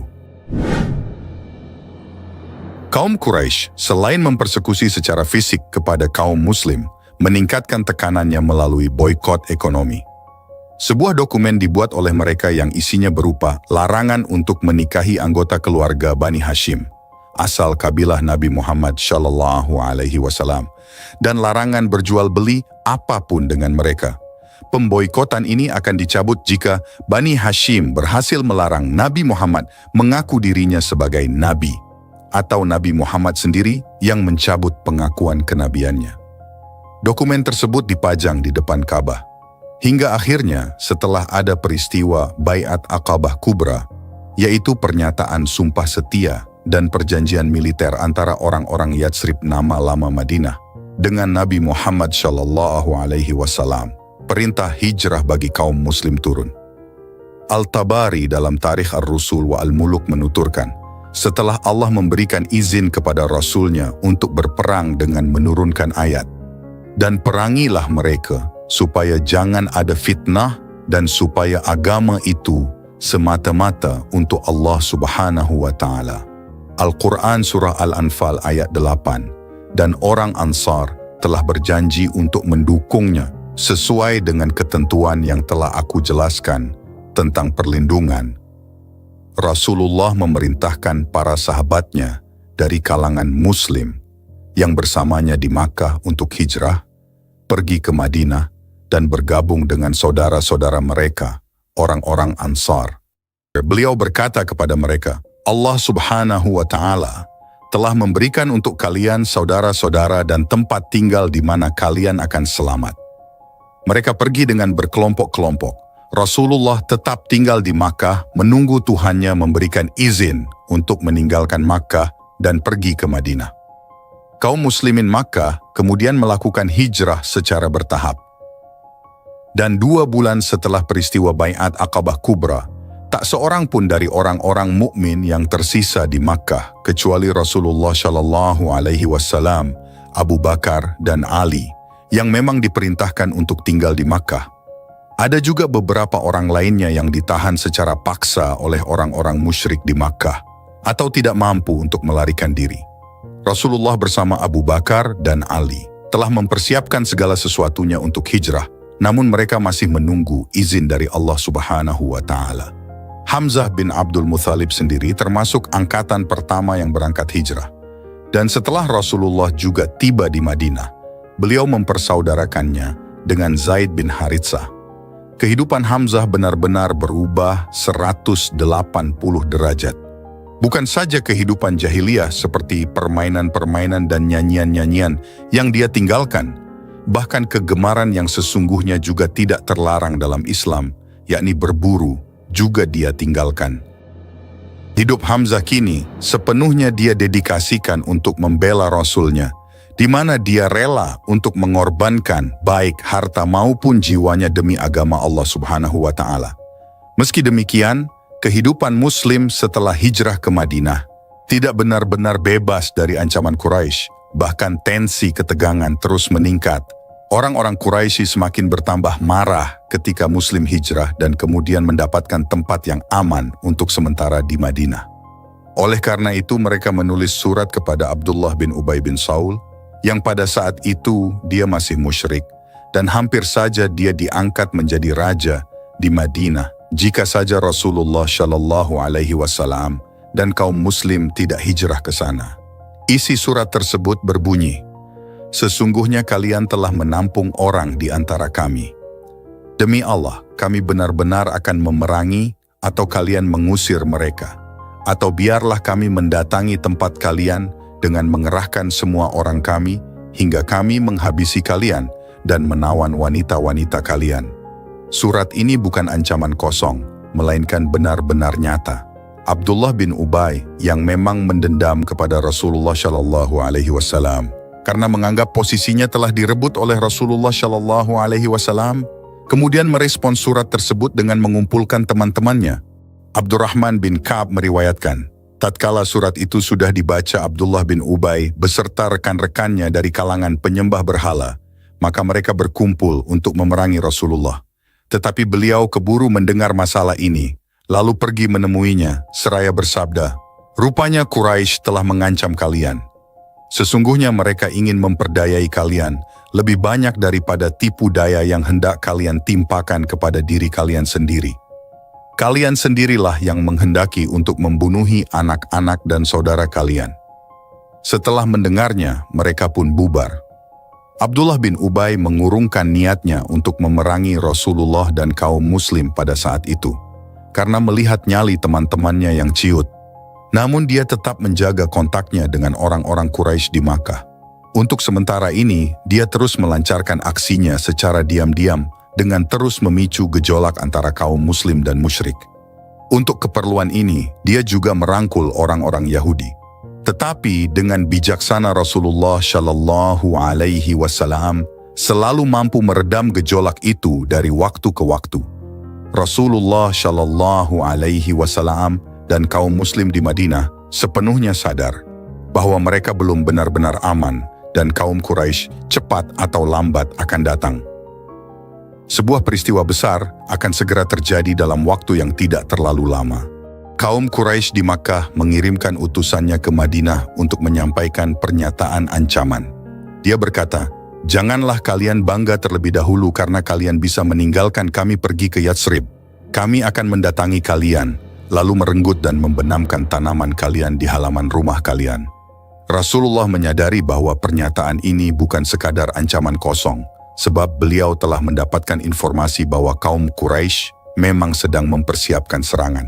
Kaum Quraisy, selain mempersekusi secara fisik kepada kaum Muslim, meningkatkan tekanannya melalui boikot ekonomi. Sebuah dokumen dibuat oleh mereka yang isinya berupa larangan untuk menikahi anggota keluarga Bani Hashim, asal kabilah Nabi Muhammad SAW, dan larangan berjual beli apapun dengan mereka. Pemboikotan ini akan dicabut jika Bani Hashim berhasil melarang Nabi Muhammad mengaku dirinya sebagai Nabi, atau Nabi Muhammad sendiri yang mencabut pengakuan kenabiannya. Dokumen tersebut dipajang di depan Ka'bah. Hingga akhirnya setelah ada peristiwa Bai'at Aqabah Kubra, yaitu pernyataan sumpah setia dan perjanjian militer antara orang-orang Yatsrib nama lama Madinah dengan Nabi Muhammad SAW, perintah hijrah bagi kaum Muslim turun. Al-Tabari dalam Tarikh Ar-Rusul wa Al-Muluk menuturkan, setelah Allah memberikan izin kepada Rasulnya untuk berperang dengan menurunkan ayat, dan perangilah mereka supaya jangan ada fitnah dan supaya agama itu semata-mata untuk Allah Subhanahu wa Ta'ala. Al-Quran Surah Al-Anfal ayat 8, dan orang Ansar telah berjanji untuk mendukungnya sesuai dengan ketentuan yang telah aku jelaskan tentang perlindungan. Rasulullah memerintahkan para sahabatnya dari kalangan Muslim yang bersamanya di Makkah untuk hijrah, pergi ke Madinah, dan bergabung dengan saudara-saudara mereka, orang-orang Ansar. Beliau berkata kepada mereka, Allah Subhanahu wa Ta'ala telah memberikan untuk kalian saudara-saudara dan tempat tinggal di mana kalian akan selamat. Mereka pergi dengan berkelompok-kelompok. Rasulullah tetap tinggal di Makkah menunggu Tuhannya memberikan izin untuk meninggalkan Makkah dan pergi ke Madinah. Kaum muslimin Makkah kemudian melakukan hijrah secara bertahap. Dan 2 bulan setelah peristiwa Bai'at Aqabah Kubra, tak seorang pun dari orang-orang mukmin yang tersisa di Makkah kecuali Rasulullah SAW, Abu Bakar dan Ali yang memang diperintahkan untuk tinggal di Makkah. Ada juga beberapa orang lainnya yang ditahan secara paksa oleh orang-orang musyrik di Makkah atau tidak mampu untuk melarikan diri. Rasulullah bersama Abu Bakar dan Ali telah mempersiapkan segala sesuatunya untuk hijrah, namun mereka masih menunggu izin dari Allah Subhanahu wa Ta'ala. Hamzah bin Abdul Muthalib sendiri termasuk angkatan pertama yang berangkat hijrah. Dan setelah Rasulullah juga tiba di Madinah, beliau mempersaudarakannya dengan Zaid bin Haritsah. Kehidupan Hamzah benar-benar berubah 180 derajat. Bukan saja kehidupan jahiliyah seperti permainan-permainan dan nyanyian-nyanyian yang dia tinggalkan, bahkan kegemaran yang sesungguhnya juga tidak terlarang dalam Islam, yakni berburu, juga dia tinggalkan. Hidup Hamzah kini sepenuhnya dia dedikasikan untuk membela Rasulnya, di mana dia rela untuk mengorbankan baik harta maupun jiwanya demi agama Allah Subhanahu wa Ta'ala. Meski demikian, kehidupan Muslim setelah hijrah ke Madinah tidak benar-benar bebas dari ancaman Quraisy, bahkan tensi ketegangan terus meningkat. Orang-orang Quraisy semakin bertambah marah ketika Muslim hijrah dan kemudian mendapatkan tempat yang aman untuk sementara di Madinah. Oleh karena itu mereka menulis surat kepada Abdullah bin Ubay bin Saul, yang pada saat itu dia masih musyrik, dan hampir saja dia diangkat menjadi raja di Madinah jika saja Rasulullah Shallallahu Alaihi Wasallam dan kaum Muslim tidak hijrah ke sana. Isi surat tersebut berbunyi, "Sesungguhnya kalian telah menampung orang di antara kami. Demi Allah, kami benar-benar akan memerangi atau kalian mengusir mereka. Atau biarlah kami mendatangi tempat kalian dengan mengerahkan semua orang kami hingga kami menghabisi kalian dan menawan wanita-wanita kalian." Surat ini bukan ancaman kosong, melainkan benar-benar nyata. Abdullah bin Ubay yang memang mendendam kepada Rasulullah Shallallahu Alaihi Wasallam karena menganggap posisinya telah direbut oleh Rasulullah Shallallahu Alaihi Wasallam, kemudian merespons surat tersebut dengan mengumpulkan teman-temannya. Abdurrahman bin Ka'ab meriwayatkan, tatkala surat itu sudah dibaca Abdullah bin Ubay beserta rekan-rekannya dari kalangan penyembah berhala, maka mereka berkumpul untuk memerangi Rasulullah. Tetapi beliau keburu mendengar masalah ini, lalu pergi menemuinya seraya bersabda, "Rupanya Quraisy telah mengancam kalian. Sesungguhnya mereka ingin memperdayai kalian lebih banyak daripada tipu daya yang hendak kalian timpakan kepada diri kalian sendiri. Kalian sendirilah yang menghendaki untuk membunuhi anak-anak dan saudara kalian." Setelah mendengarnya, mereka pun bubar. Abdullah bin Ubay mengurungkan niatnya untuk memerangi Rasulullah dan kaum Muslim pada saat itu, karena melihat nyali teman-temannya yang ciut. Namun dia tetap menjaga kontaknya dengan orang-orang Quraisy di Makkah. Untuk sementara ini, dia terus melancarkan aksinya secara diam-diam dengan terus memicu gejolak antara kaum Muslim dan musyrik. Untuk keperluan ini, dia juga merangkul orang-orang Yahudi. Tetapi dengan bijaksana Rasulullah Shallallahu Alaihi Wasallam selalu mampu meredam gejolak itu dari waktu ke waktu. Rasulullah Shallallahu Alaihi Wasallam dan kaum Muslim di Madinah sepenuhnya sadar bahwa mereka belum benar-benar aman dan kaum Quraisy cepat atau lambat akan datang. Sebuah peristiwa besar akan segera terjadi dalam waktu yang tidak terlalu lama. Kaum Quraisy di Makkah mengirimkan utusannya ke Madinah untuk menyampaikan pernyataan ancaman. Dia berkata, "Janganlah kalian bangga terlebih dahulu karena kalian bisa meninggalkan kami pergi ke Yatsrib. Kami akan mendatangi kalian, lalu merenggut dan membenamkan tanaman kalian di halaman rumah kalian." Rasulullah menyadari bahwa pernyataan ini bukan sekadar ancaman kosong, sebab beliau telah mendapatkan informasi bahwa kaum Quraisy memang sedang mempersiapkan serangan.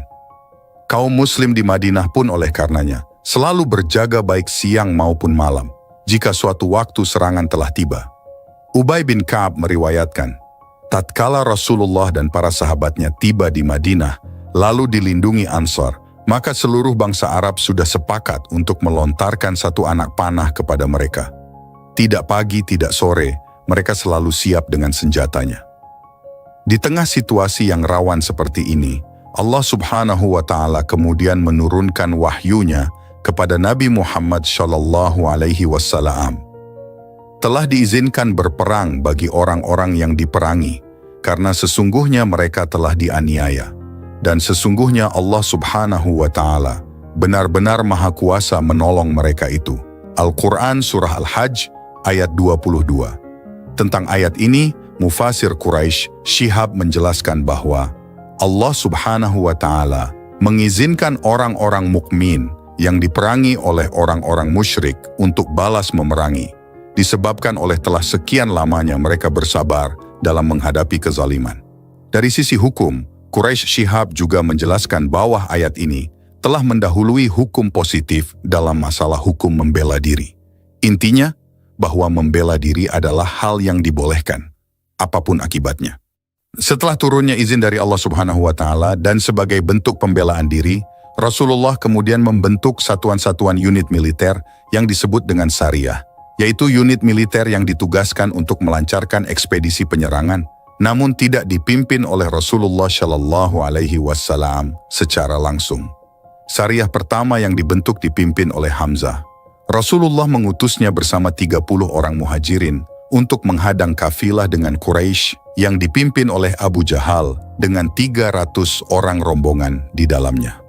Kaum Muslim di Madinah pun oleh karenanya selalu berjaga baik siang maupun malam jika suatu waktu serangan telah tiba. Ubay bin Ka'ab meriwayatkan, tatkala Rasulullah dan para sahabatnya tiba di Madinah, lalu dilindungi Ansar, maka seluruh bangsa Arab sudah sepakat untuk melontarkan satu anak panah kepada mereka. Tidak pagi, tidak sore, mereka selalu siap dengan senjatanya. Di tengah situasi yang rawan seperti ini, Allah Subhanahu wa Ta'ala kemudian menurunkan wahyunya kepada Nabi Muhammad Shallallahu Alaihi Wasallam. Telah diizinkan berperang bagi orang-orang yang diperangi, karena sesungguhnya mereka telah dianiaya. Dan sesungguhnya Allah Subhanahu wa Ta'ala benar-benar maha kuasa menolong mereka itu. Al-Quran Surah Al-Hajj ayat 22. Tentang ayat ini, Mufasir Quraisy Syihab menjelaskan bahwa Allah Subhanahu wa Ta'ala mengizinkan orang-orang mukmin yang diperangi oleh orang-orang musyrik untuk balas memerangi, disebabkan oleh telah sekian lamanya mereka bersabar dalam menghadapi kezaliman. Dari sisi hukum, Quraisy Syihab juga menjelaskan bahwa ayat ini telah mendahului hukum positif dalam masalah hukum membela diri. Intinya, bahwa membela diri adalah hal yang dibolehkan, apapun akibatnya. Setelah turunnya izin dari Allah Subhanahu wa Ta'ala dan sebagai bentuk pembelaan diri, Rasulullah kemudian membentuk satuan-satuan unit militer yang disebut dengan Sariyah, yaitu unit militer yang ditugaskan untuk melancarkan ekspedisi penyerangan, namun tidak dipimpin oleh Rasulullah Shallallahu Alaihi Wasallam secara langsung. Sariyah pertama yang dibentuk dipimpin oleh Hamzah. Rasulullah mengutusnya bersama 30 orang muhajirin untuk menghadang kafilah dengan Quraisy yang dipimpin oleh Abu Jahal dengan 300 orang rombongan di dalamnya.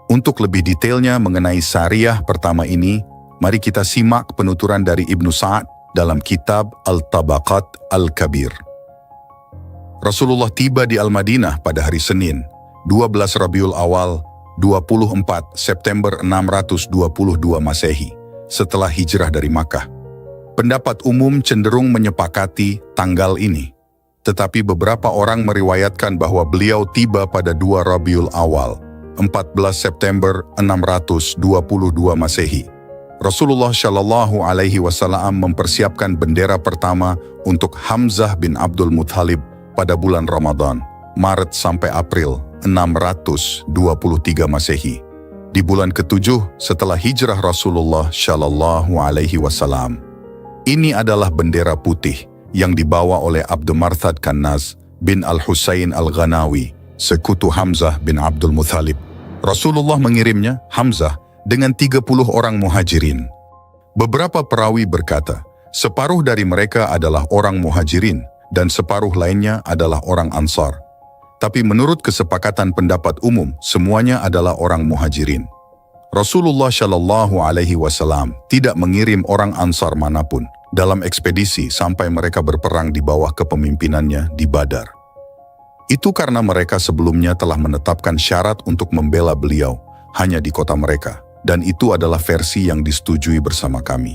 Untuk lebih detailnya mengenai Sariyah pertama ini, mari kita simak penuturan dari Ibnu Sa'ad dalam kitab Al-Tabaqat Al-Kabir. Rasulullah tiba di Al-Madinah pada hari Senin, 12 Rabiul Awal, 24 September 622 Masehi, setelah hijrah dari Makkah. Pendapat umum cenderung menyepakati tanggal ini, tetapi beberapa orang meriwayatkan bahwa beliau tiba pada 2 Rabiul Awal, 14 September 622 Masehi. Rasulullah Shallallahu Alaihi Wasallam mempersiapkan bendera pertama untuk Hamzah bin Abdul Muthalib pada bulan Ramadan, Maret sampai April 623 Masehi. Di bulan ke-7 setelah hijrah Rasulullah Shallallahu Alaihi Wasallam. Ini adalah bendera putih yang dibawa oleh Abdul Marthad Kannaz bin Al-Husain Al-Ghanawi, sekutu Hamzah bin Abdul Muthalib. Rasulullah mengirimnya, Hamzah, dengan 30 orang muhajirin. Beberapa perawi berkata, separuh dari mereka adalah orang muhajirin dan separuh lainnya adalah orang Ansar. Tapi menurut kesepakatan pendapat umum, semuanya adalah orang muhajirin. Rasulullah Shallallahu Alaihi Wasallam tidak mengirim orang Ansar manapun dalam ekspedisi sampai mereka berperang di bawah kepemimpinannya di Badar. Itu karena mereka sebelumnya telah menetapkan syarat untuk membela beliau hanya di kota mereka, dan itu adalah versi yang disetujui bersama kami.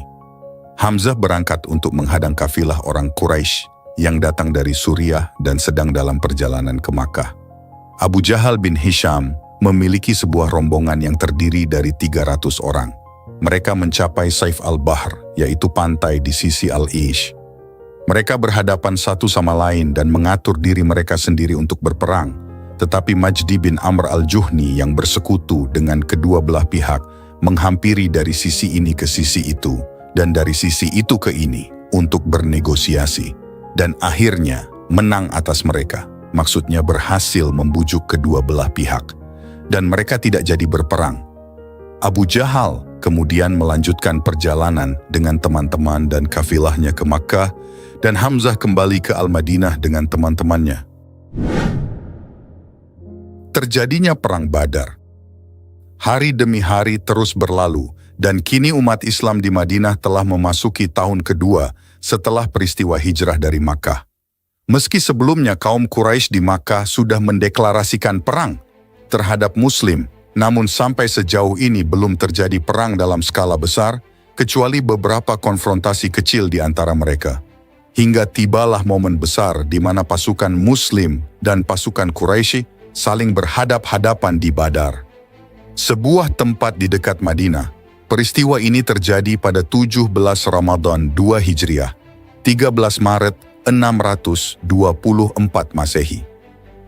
Hamzah berangkat untuk menghadang kafilah orang Quraisy yang datang dari Suriah dan sedang dalam perjalanan ke Makkah. Abu Jahal bin Hisham memiliki sebuah rombongan yang terdiri dari 300 orang. Mereka mencapai Saif al-Bahr, yaitu pantai di sisi Al-Ish. Mereka berhadapan satu sama lain dan mengatur diri mereka sendiri untuk berperang. Tetapi Majdi bin Amr al-Juhni yang bersekutu dengan kedua belah pihak menghampiri dari sisi ini ke sisi itu dan dari sisi itu ke ini untuk bernegosiasi. Dan akhirnya menang atas mereka. Maksudnya berhasil membujuk kedua belah pihak. Dan mereka tidak jadi berperang. Abu Jahal kemudian melanjutkan perjalanan dengan teman-teman dan kafilahnya ke Makkah, dan Hamzah kembali ke Al-Madinah dengan teman-temannya. Terjadinya Perang Badar. Hari demi hari terus berlalu, dan kini umat Islam di Madinah telah memasuki tahun kedua setelah peristiwa hijrah dari Makkah. Meski sebelumnya kaum Quraisy di Makkah sudah mendeklarasikan perang terhadap Muslim, namun sampai sejauh ini belum terjadi perang dalam skala besar, kecuali beberapa konfrontasi kecil di antara mereka. Hingga tibalah momen besar di mana pasukan Muslim dan pasukan Quraisy saling berhadap-hadapan di Badar, sebuah tempat di dekat Madinah. Peristiwa ini terjadi pada 17 Ramadan 2 Hijriah, 13 Maret 624 Masehi.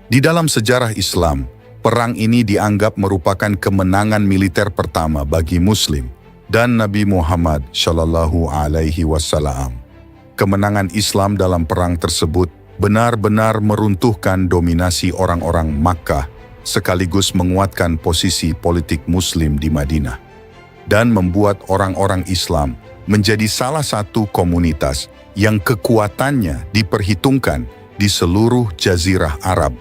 Di dalam sejarah Islam, perang ini dianggap merupakan kemenangan militer pertama bagi Muslim dan Nabi Muhammad Shallallahu Alaihi Wasallam. Kemenangan Islam dalam perang tersebut benar-benar meruntuhkan dominasi orang-orang Makkah, sekaligus menguatkan posisi politik Muslim di Madinah, dan membuat orang-orang Islam menjadi salah satu komunitas yang kekuatannya diperhitungkan di seluruh Jazirah Arab.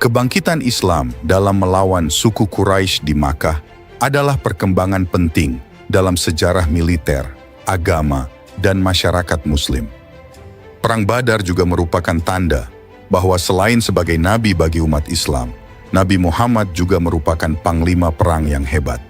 Kebangkitan Islam dalam melawan suku Quraisy di Makkah adalah perkembangan penting dalam sejarah militer, agama, dan masyarakat Muslim. Perang Badar juga merupakan tanda bahwa selain sebagai nabi bagi umat Islam, Nabi Muhammad juga merupakan panglima perang yang hebat.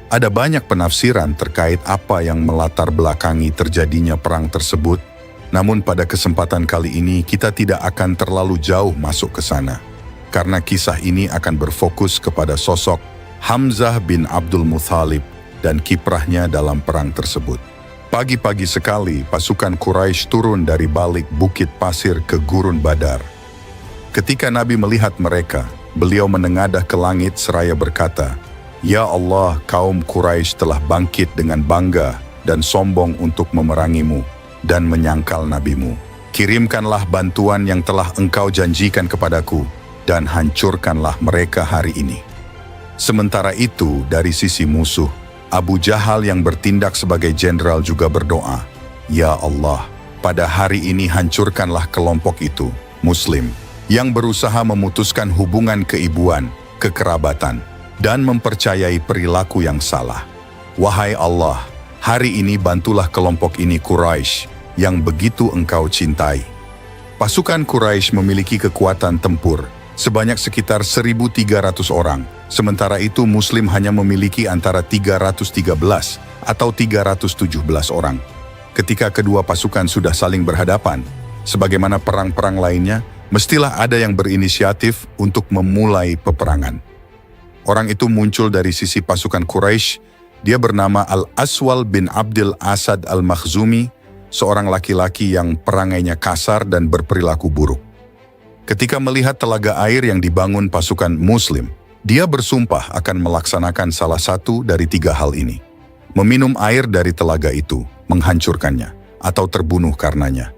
Ada banyak penafsiran terkait apa yang melatar belakangi terjadinya perang tersebut, namun pada kesempatan kali ini kita tidak akan terlalu jauh masuk ke sana, karena kisah ini akan berfokus kepada sosok Hamzah bin Abdul Muthalib dan kiprahnya dalam perang tersebut. Pagi-pagi sekali, pasukan Quraisy turun dari balik bukit pasir ke gurun Badar. Ketika Nabi melihat mereka, beliau menengadah ke langit seraya berkata, "Ya Allah, kaum Quraisy telah bangkit dengan bangga dan sombong untuk memerangimu dan menyangkal nabimu. Kirimkanlah bantuan yang telah engkau janjikan kepadaku dan hancurkanlah mereka hari ini." Sementara itu, dari sisi musuh, Abu Jahal yang bertindak sebagai jenderal juga berdoa, "Ya Allah, pada hari ini hancurkanlah kelompok itu, Muslim, yang berusaha memutuskan hubungan keibuan, kekerabatan, dan mempercayai perilaku yang salah. Wahai Allah, hari ini bantulah kelompok ini Quraisy yang begitu engkau cintai." Pasukan Quraisy memiliki kekuatan tempur sebanyak sekitar 1.300 orang, sementara itu Muslim hanya memiliki antara 313 atau 317 orang. Ketika kedua pasukan sudah saling berhadapan, sebagaimana perang-perang lainnya, mestilah ada yang berinisiatif untuk memulai peperangan. Orang itu muncul dari sisi pasukan Quraisy. Dia bernama Al-Aswal bin Abdul Asad Al-Makhzumi, seorang laki-laki yang perangainya kasar dan berperilaku buruk. Ketika melihat telaga air yang dibangun pasukan Muslim, dia bersumpah akan melaksanakan salah satu dari 3 hal ini: meminum air dari telaga itu, menghancurkannya, atau terbunuh karenanya.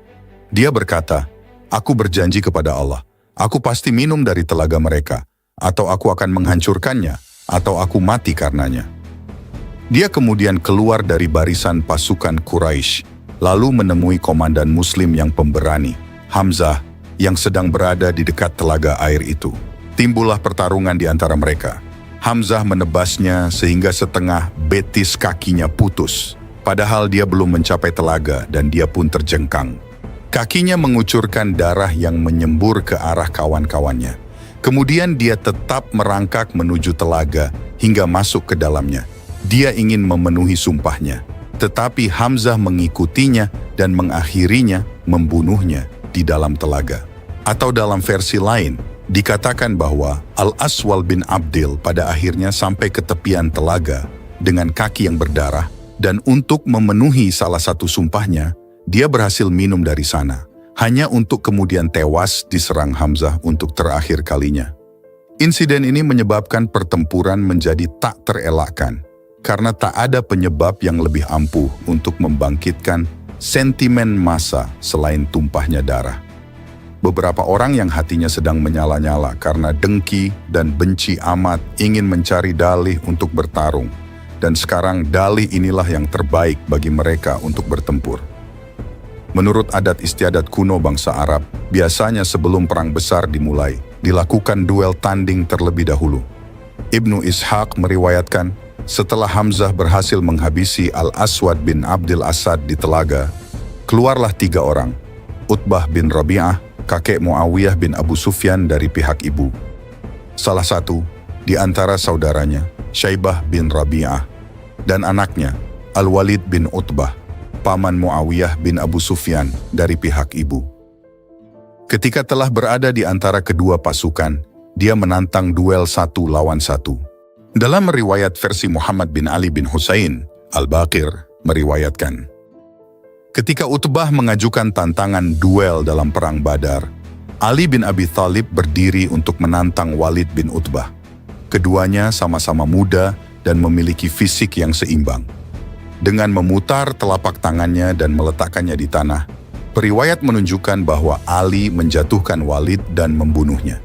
Dia berkata, "Aku berjanji kepada Allah, aku pasti minum dari telaga mereka, atau aku akan menghancurkannya, atau aku mati karenanya." Dia kemudian keluar dari barisan pasukan Quraisy, lalu menemui komandan Muslim yang pemberani, Hamzah, yang sedang berada di dekat telaga air itu. Timbullah pertarungan di antara mereka. Hamzah menebasnya sehingga setengah betis kakinya putus, padahal dia belum mencapai telaga dan dia pun terjengkang. Kakinya mengucurkan darah yang menyembur ke arah kawan-kawannya. Kemudian dia tetap merangkak menuju telaga hingga masuk ke dalamnya. Dia ingin memenuhi sumpahnya, tetapi Hamzah mengikutinya dan mengakhirinya membunuhnya di dalam telaga. Atau dalam versi lain, dikatakan bahwa Al-Aswal bin Abdil pada akhirnya sampai ke tepian telaga dengan kaki yang berdarah, dan untuk memenuhi salah satu sumpahnya, dia berhasil minum dari sana, hanya untuk kemudian tewas diserang Hamzah untuk terakhir kalinya. Insiden ini menyebabkan pertempuran menjadi tak terelakkan, karena tak ada penyebab yang lebih ampuh untuk membangkitkan sentimen massa selain tumpahnya darah. Beberapa orang yang hatinya sedang menyala-nyala karena dengki dan benci amat ingin mencari dalih untuk bertarung, dan sekarang dalih inilah yang terbaik bagi mereka untuk bertempur. Menurut adat istiadat kuno bangsa Arab, biasanya sebelum perang besar dimulai, dilakukan duel tanding terlebih dahulu. Ibnu Ishaq meriwayatkan, setelah Hamzah berhasil menghabisi Al-Aswad bin Abdul Asad di telaga, keluarlah 3 orang, Utbah bin Rabi'ah, kakek Muawiyah bin Abu Sufyan dari pihak ibu. Salah satu di antara saudaranya, Syaibah bin Rabi'ah, dan anaknya, Al-Walid bin Utbah, paman Muawiyah bin Abu Sufyan dari pihak ibu. Ketika telah berada di antara kedua pasukan, dia menantang duel 1 lawan 1. Dalam riwayat versi Muhammad bin Ali bin Husain, Al-Baqir meriwayatkan, ketika Utbah mengajukan tantangan duel dalam perang Badar, Ali bin Abi Thalib berdiri untuk menantang Walid bin Utbah. Keduanya sama-sama muda dan memiliki fisik yang seimbang. Dengan memutar telapak tangannya dan meletakkannya di tanah, periwayat menunjukkan bahwa Ali menjatuhkan Walid dan membunuhnya.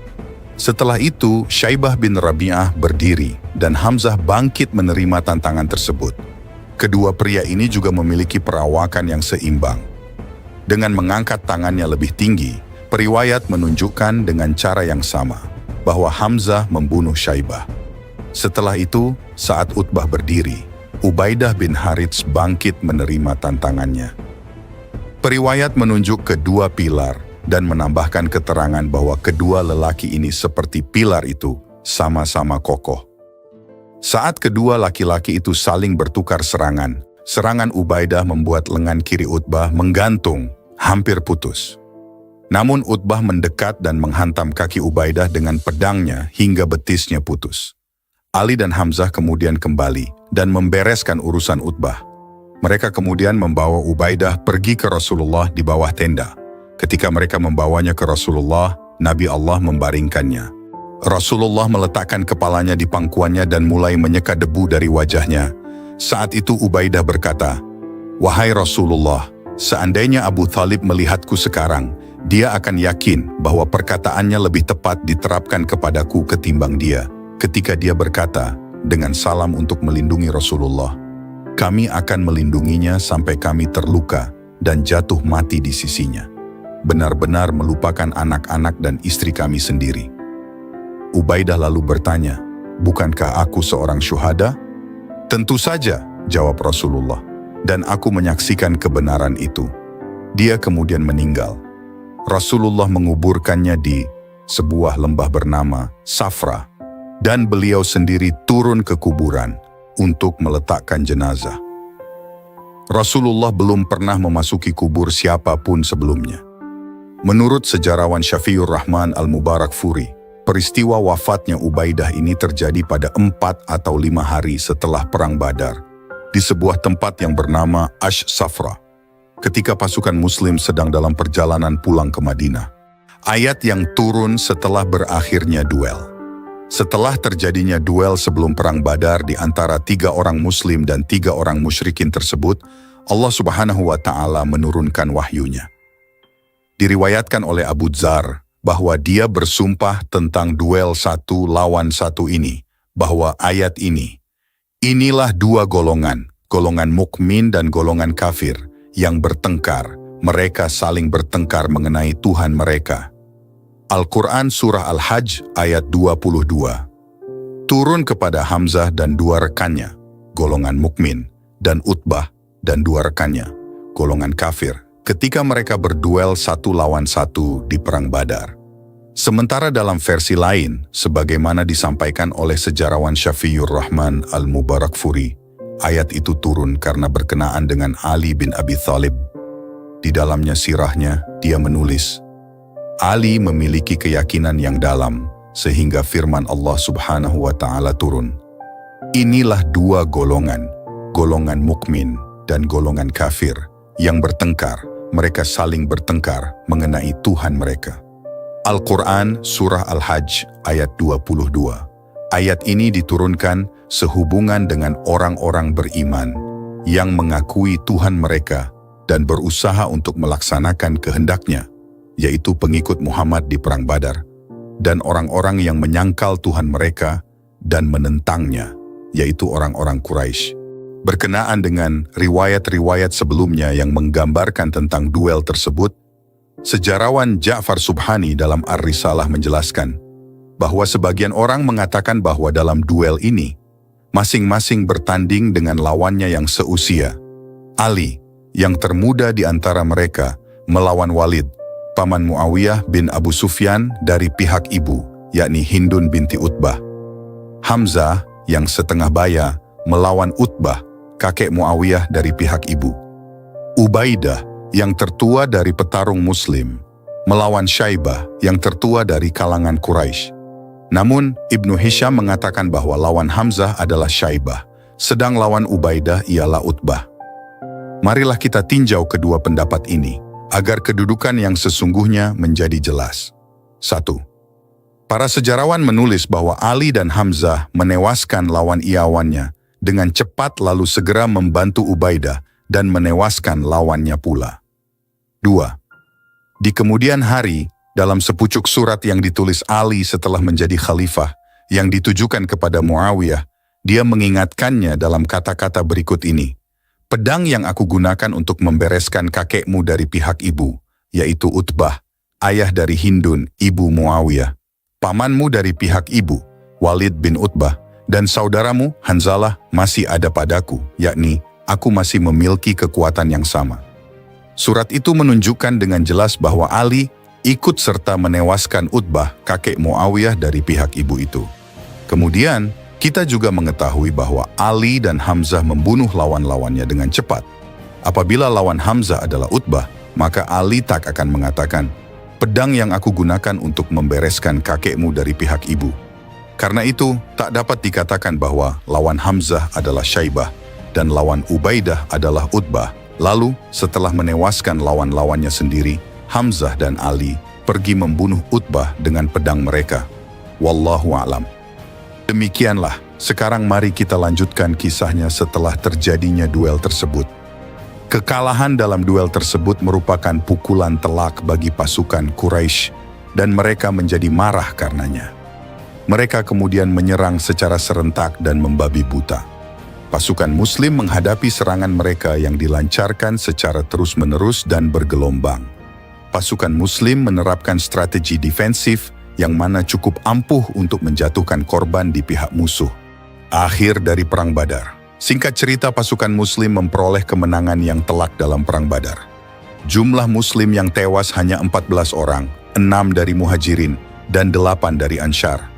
Setelah itu, Syaibah bin Rabi'ah berdiri dan Hamzah bangkit menerima tantangan tersebut. Kedua pria ini juga memiliki perawakan yang seimbang. Dengan mengangkat tangannya lebih tinggi, periwayat menunjukkan dengan cara yang sama bahwa Hamzah membunuh Syaibah. Setelah itu, saat Utbah berdiri, Ubaidah bin Harits bangkit menerima tantangannya. Periwayat menunjuk kedua pilar dan menambahkan keterangan bahwa kedua lelaki ini seperti pilar itu sama-sama kokoh. Saat kedua laki-laki itu saling bertukar serangan, serangan Ubaidah membuat lengan kiri Utbah menggantung, hampir putus. Namun Utbah mendekat dan menghantam kaki Ubaidah dengan pedangnya hingga betisnya putus. Ali dan Hamzah kemudian kembali dan membereskan urusan Utbah. Mereka kemudian membawa Ubaidah pergi ke Rasulullah di bawah tenda. Ketika mereka membawanya ke Rasulullah, Nabi Allah membaringkannya. Rasulullah meletakkan kepalanya di pangkuannya dan mulai menyeka debu dari wajahnya. Saat itu Ubaidah berkata, "Wahai Rasulullah, seandainya Abu Thalib melihatku sekarang, dia akan yakin bahwa perkataannya lebih tepat diterapkan kepadaku ketimbang dia. Ketika dia berkata, dengan salam untuk melindungi Rasulullah, kami akan melindunginya sampai kami terluka dan jatuh mati di sisinya. Benar-benar melupakan anak-anak dan istri kami sendiri." Ubaidah lalu bertanya, "Bukankah aku seorang syuhada?" "Tentu saja," jawab Rasulullah, "dan aku menyaksikan kebenaran itu." Dia kemudian meninggal. Rasulullah menguburkannya di sebuah lembah bernama Safra, dan beliau sendiri turun ke kuburan untuk meletakkan jenazah. Rasulullah belum pernah memasuki kubur siapapun sebelumnya. Menurut sejarawan Syafiur Rahman Al-Mubarakfuri, peristiwa wafatnya Ubaidah ini terjadi pada 4 atau 5 hari setelah Perang Badar, di sebuah tempat yang bernama Ash Safra, ketika pasukan Muslim sedang dalam perjalanan pulang ke Madinah. Ayat yang turun setelah berakhirnya duel. Setelah terjadinya duel sebelum Perang Badar di antara 3 orang Muslim dan 3 orang musyrikin tersebut, Allah Subhanahu wa Ta'ala menurunkan wahyunya. Diriwayatkan oleh Abu Dzar bahwa dia bersumpah tentang duel 1 lawan 1 ini, bahwa ayat ini, "Inilah 2 golongan, golongan mukmin dan golongan kafir, yang bertengkar, mereka saling bertengkar mengenai Tuhan mereka." Al-Quran Surah Al-Hajj ayat 22. Turun kepada Hamzah dan 2 rekannya, golongan mukmin, dan Utbah dan 2 rekannya, golongan kafir, ketika mereka berduel 1 lawan 1 di Perang Badar. Sementara dalam versi lain, sebagaimana disampaikan oleh sejarawan Syafiur Rahman Al-Mubarakfuri, ayat itu turun karena berkenaan dengan Ali bin Abi Thalib. Di dalamnya sirahnya, dia menulis, Ali memiliki keyakinan yang dalam, sehingga firman Allah Subhanahu wa Ta'ala turun. Inilah 2 golongan, golongan mukmin dan golongan kafir, yang bertengkar, mereka saling bertengkar mengenai Tuhan mereka. Al-Quran Surah Al-Hajj ayat 22. Ayat ini diturunkan sehubungan dengan orang-orang beriman yang mengakui Tuhan mereka dan berusaha untuk melaksanakan kehendaknya, yaitu pengikut Muhammad di Perang Badar, dan orang-orang yang menyangkal Tuhan mereka dan menentangnya, yaitu orang-orang Quraisy. Berkenaan dengan riwayat-riwayat sebelumnya yang menggambarkan tentang duel tersebut, sejarawan Ja'far Subhani dalam Ar-Risalah menjelaskan bahwa sebagian orang mengatakan bahwa dalam duel ini, masing-masing bertanding dengan lawannya yang seusia. Ali, yang termuda di antara mereka, melawan Walid, paman Muawiyah bin Abu Sufyan dari pihak ibu, yakni Hindun binti Utbah. Hamzah, yang setengah baya, melawan Utbah, kakek Muawiyah dari pihak ibu. Ubaidah, yang tertua dari petarung Muslim, melawan Syaibah, yang tertua dari kalangan Quraisy. Namun, Ibnu Hisham mengatakan bahwa lawan Hamzah adalah Syaibah, sedang lawan Ubaidah ialah Utbah. Marilah kita tinjau kedua pendapat ini, agar kedudukan yang sesungguhnya menjadi jelas. 1. Para sejarawan menulis bahwa Ali dan Hamzah menewaskan lawan iawannya dengan cepat lalu segera membantu Ubaidah dan menewaskan lawannya pula. 2. Di kemudian hari, dalam sepucuk surat yang ditulis Ali setelah menjadi khalifah, yang ditujukan kepada Muawiyah, dia mengingatkannya dalam kata-kata berikut ini. Pedang yang aku gunakan untuk membereskan kakekmu dari pihak ibu, yaitu Utbah, ayah dari Hindun, ibu Muawiyah, pamanmu dari pihak ibu, Walid bin Utbah, dan saudaramu, Hanzalah, masih ada padaku, yakni aku masih memiliki kekuatan yang sama. Surat itu menunjukkan dengan jelas bahwa Ali ikut serta menewaskan Utbah, kakek Muawiyah dari pihak ibu itu. Kemudian, kita juga mengetahui bahwa Ali dan Hamzah membunuh lawan-lawannya dengan cepat. Apabila lawan Hamzah adalah Utbah, maka Ali tak akan mengatakan, "Pedang yang aku gunakan untuk membereskan kakekmu dari pihak ibu." Karena itu, tak dapat dikatakan bahwa lawan Hamzah adalah Syaibah dan lawan Ubaidah adalah Utbah. Lalu, setelah menewaskan lawan-lawannya sendiri, Hamzah dan Ali pergi membunuh Utbah dengan pedang mereka. Wallahu a'lam. Demikianlah, sekarang mari kita lanjutkan kisahnya setelah terjadinya duel tersebut. Kekalahan dalam duel tersebut merupakan pukulan telak bagi pasukan Quraisy dan mereka menjadi marah karenanya. Mereka kemudian menyerang secara serentak dan membabi buta. Pasukan Muslim menghadapi serangan mereka yang dilancarkan secara terus-menerus dan bergelombang. Pasukan Muslim menerapkan strategi defensif yang mana cukup ampuh untuk menjatuhkan korban di pihak musuh. Akhir dari Perang Badar. Singkat cerita, pasukan Muslim memperoleh kemenangan yang telak dalam Perang Badar. Jumlah Muslim yang tewas hanya 14 orang, 6 dari Muhajirin dan 8 dari Ansyar.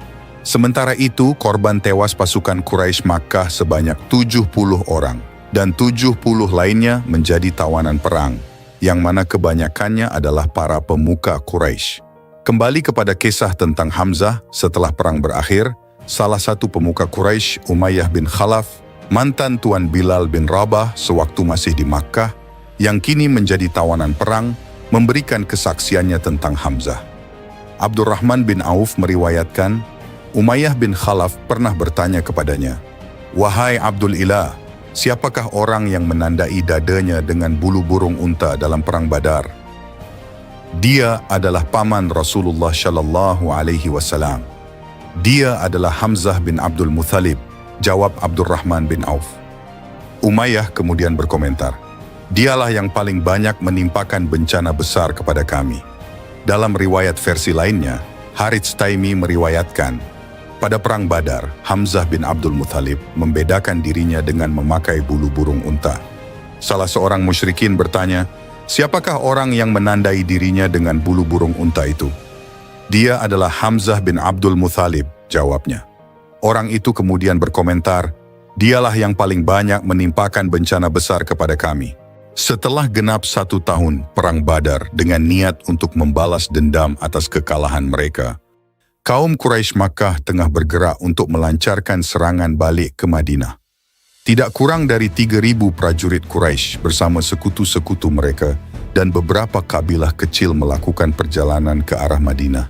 Sementara itu, korban tewas pasukan Quraisy Makkah sebanyak 70 orang dan 70 lainnya menjadi tawanan perang, yang mana kebanyakannya adalah para pemuka Quraisy. Kembali kepada kisah tentang Hamzah, setelah perang berakhir, salah satu pemuka Quraisy, Umayyah bin Khalaf, mantan Tuan Bilal bin Rabah sewaktu masih di Makkah, yang kini menjadi tawanan perang, memberikan kesaksiannya tentang Hamzah. Abdurrahman bin Auf meriwayatkan, Umayyah bin Khalaf pernah bertanya kepadanya, "Wahai Abdul Ilah, siapakah orang yang menandai dadanya dengan bulu burung unta dalam Perang Badar?" "Dia adalah paman Rasulullah Shallallahu Alaihi Wasallam. Dia adalah Hamzah bin Abdul Muthalib," jawab Abdurrahman bin Auf. Umayyah kemudian berkomentar, "Dialah yang paling banyak menimpakan bencana besar kepada kami." Dalam riwayat versi lainnya, Harits Taimi meriwayatkan, pada Perang Badar, Hamzah bin Abdul Muthalib membedakan dirinya dengan memakai bulu burung unta. Salah seorang musyrikin bertanya, "Siapakah orang yang menandai dirinya dengan bulu burung unta itu?" "Dia adalah Hamzah bin Abdul Muthalib," jawabnya. Orang itu kemudian berkomentar, "Dialah yang paling banyak menimpakan bencana besar kepada kami." Setelah genap 1 tahun Perang Badar dengan niat untuk membalas dendam atas kekalahan mereka, kaum Quraisy Makkah tengah bergerak untuk melancarkan serangan balik ke Madinah. Tidak kurang dari 3.000 prajurit Quraisy bersama sekutu-sekutu mereka dan beberapa kabilah kecil melakukan perjalanan ke arah Madinah.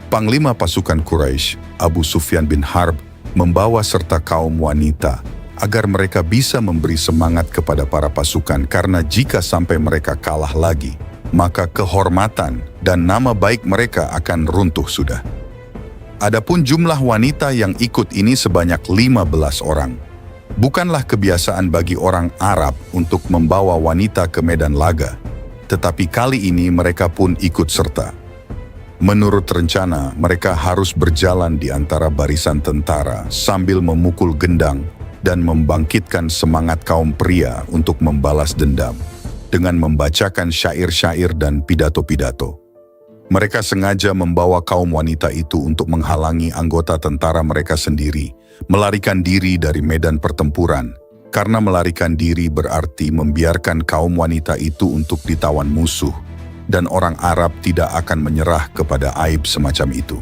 Panglima pasukan Quraisy, Abu Sufyan bin Harb, membawa serta kaum wanita agar mereka bisa memberi semangat kepada para pasukan karena jika sampai mereka kalah lagi, maka kehormatan dan nama baik mereka akan runtuh sudah. Adapun jumlah wanita yang ikut ini sebanyak 15 orang. Bukanlah kebiasaan bagi orang Arab untuk membawa wanita ke medan laga, tetapi kali ini mereka pun ikut serta. Menurut rencana, mereka harus berjalan di antara barisan tentara sambil memukul gendang dan membangkitkan semangat kaum pria untuk membalas dendam dengan membacakan syair-syair dan pidato-pidato. Mereka sengaja membawa kaum wanita itu untuk menghalangi anggota tentara mereka sendiri melarikan diri dari medan pertempuran, karena melarikan diri berarti membiarkan kaum wanita itu untuk ditawan musuh, dan orang Arab tidak akan menyerah kepada aib semacam itu.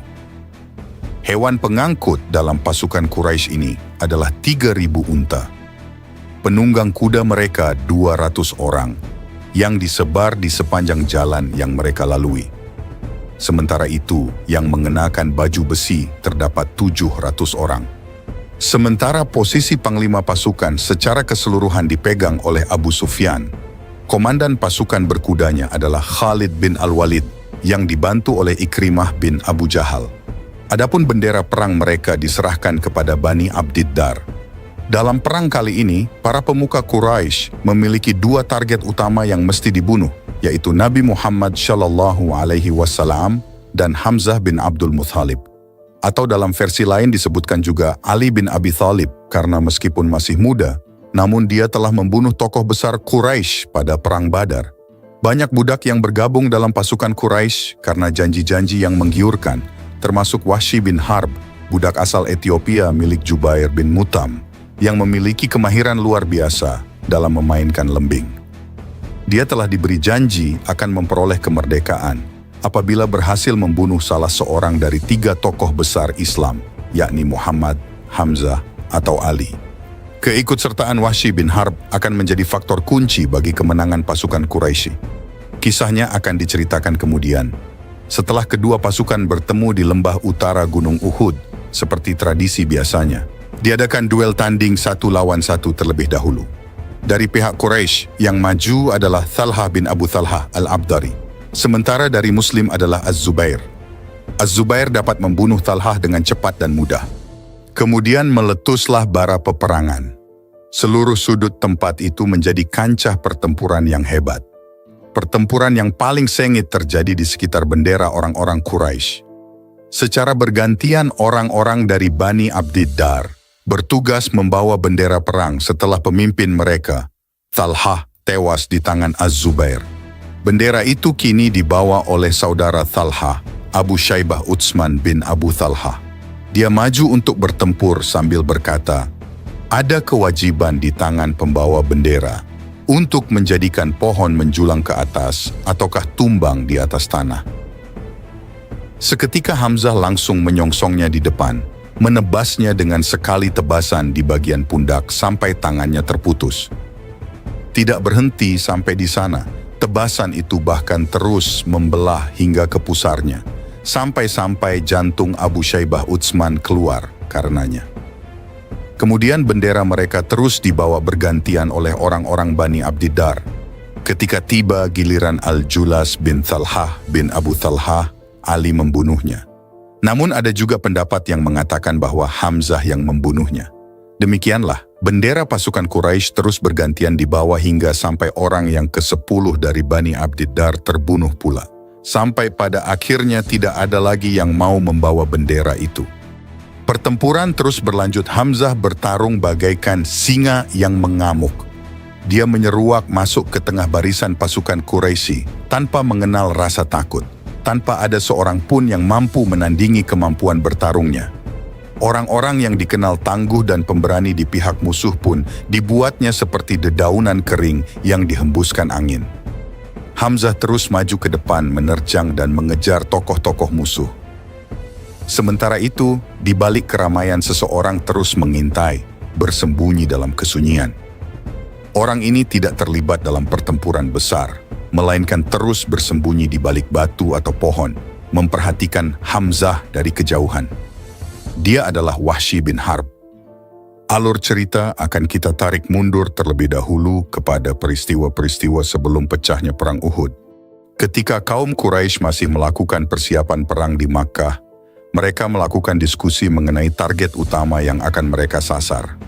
Hewan pengangkut dalam pasukan Quraisy ini adalah 3.000 unta. Penunggang kuda mereka 200 orang, yang disebar di sepanjang jalan yang mereka lalui. Sementara itu, yang mengenakan baju besi terdapat 700 orang. Sementara posisi panglima pasukan secara keseluruhan dipegang oleh Abu Sufyan, komandan pasukan berkudanya adalah Khalid bin Al-Walid yang dibantu oleh Ikrimah bin Abu Jahal. Adapun bendera perang mereka diserahkan kepada Bani Abdiddar. Dalam perang kali ini, para pemuka Quraisy memiliki 2 target utama yang mesti dibunuh, yaitu Nabi Muhammad Shallallahu Alaihi Wasallam dan Hamzah bin Abdul Muthalib. Atau dalam versi lain disebutkan juga Ali bin Abi Thalib, karena meskipun masih muda, namun dia telah membunuh tokoh besar Quraisy pada Perang Badar. Banyak budak yang bergabung dalam pasukan Quraisy karena janji-janji yang menggiurkan, termasuk Wahsy bin Harb, budak asal Ethiopia milik Jubair bin Mut'im, yang memiliki kemahiran luar biasa dalam memainkan lembing. Dia telah diberi janji akan memperoleh kemerdekaan apabila berhasil membunuh salah seorang dari 3 tokoh besar Islam, yakni Muhammad, Hamzah, atau Ali. Keikutsertaan Wahsy bin Harb akan menjadi faktor kunci bagi kemenangan pasukan Quraisy. Kisahnya akan diceritakan kemudian, setelah kedua pasukan bertemu di lembah utara Gunung Uhud, seperti tradisi biasanya. Diadakan duel tanding 1 lawan 1 terlebih dahulu. Dari pihak Quraisy, yang maju adalah Thalhah bin Abu Thalhah al-Abdari, sementara dari Muslim adalah Az-Zubair. Az-Zubair dapat membunuh Thalhah dengan cepat dan mudah. Kemudian meletuslah bara peperangan. Seluruh sudut tempat itu menjadi kancah pertempuran yang hebat. Pertempuran yang paling sengit terjadi di sekitar bendera orang-orang Quraisy. Secara bergantian orang-orang dari Bani Abdiddar bertugas membawa bendera perang setelah pemimpin mereka, Thalhah, tewas di tangan Az-Zubair. Bendera itu kini dibawa oleh saudara Thalhah, Abu Syaibah Utsman bin Abu Thalhah. Dia maju untuk bertempur sambil berkata, ada kewajiban di tangan pembawa bendera untuk menjadikan pohon menjulang ke atas ataukah tumbang di atas tanah. Seketika Hamzah langsung menyongsongnya di depan, menebasnya dengan sekali tebasan di bagian pundak sampai tangannya terputus. Tidak berhenti sampai di sana, tebasan itu bahkan terus membelah hingga ke pusarnya, sampai-sampai jantung Abu Syaibah Utsman keluar karenanya. Kemudian bendera mereka terus dibawa bergantian oleh orang-orang Bani Abdiddar. Ketika tiba giliran Al-Julas bin Thalhah bin Abu Thalhah, Ali membunuhnya. Namun ada juga pendapat yang mengatakan bahwa Hamzah yang membunuhnya. Demikianlah, bendera pasukan Quraisy terus bergantian dibawa hingga sampai orang yang ke-10 dari Bani Abdiddar terbunuh pula. Sampai pada akhirnya tidak ada lagi yang mau membawa bendera itu. Pertempuran terus berlanjut. Hamzah bertarung bagaikan singa yang mengamuk. Dia menyeruak masuk ke tengah barisan pasukan Quraisy tanpa mengenal rasa takut, tanpa ada seorang pun yang mampu menandingi kemampuan bertarungnya. Orang-orang yang dikenal tangguh dan pemberani di pihak musuh pun dibuatnya seperti dedaunan kering yang dihembuskan angin. Hamzah terus maju ke depan menerjang dan mengejar tokoh-tokoh musuh. Sementara itu, di balik keramaian seseorang terus mengintai, bersembunyi dalam kesunyian. Orang ini tidak terlibat dalam pertempuran besar, melainkan terus bersembunyi di balik batu atau pohon, memperhatikan Hamzah dari kejauhan. Dia adalah Wahsy bin Harb. Alur cerita akan kita tarik mundur terlebih dahulu kepada peristiwa-peristiwa sebelum pecahnya Perang Uhud. Ketika kaum Quraisy masih melakukan persiapan perang di Makkah, mereka melakukan diskusi mengenai target utama yang akan mereka sasar.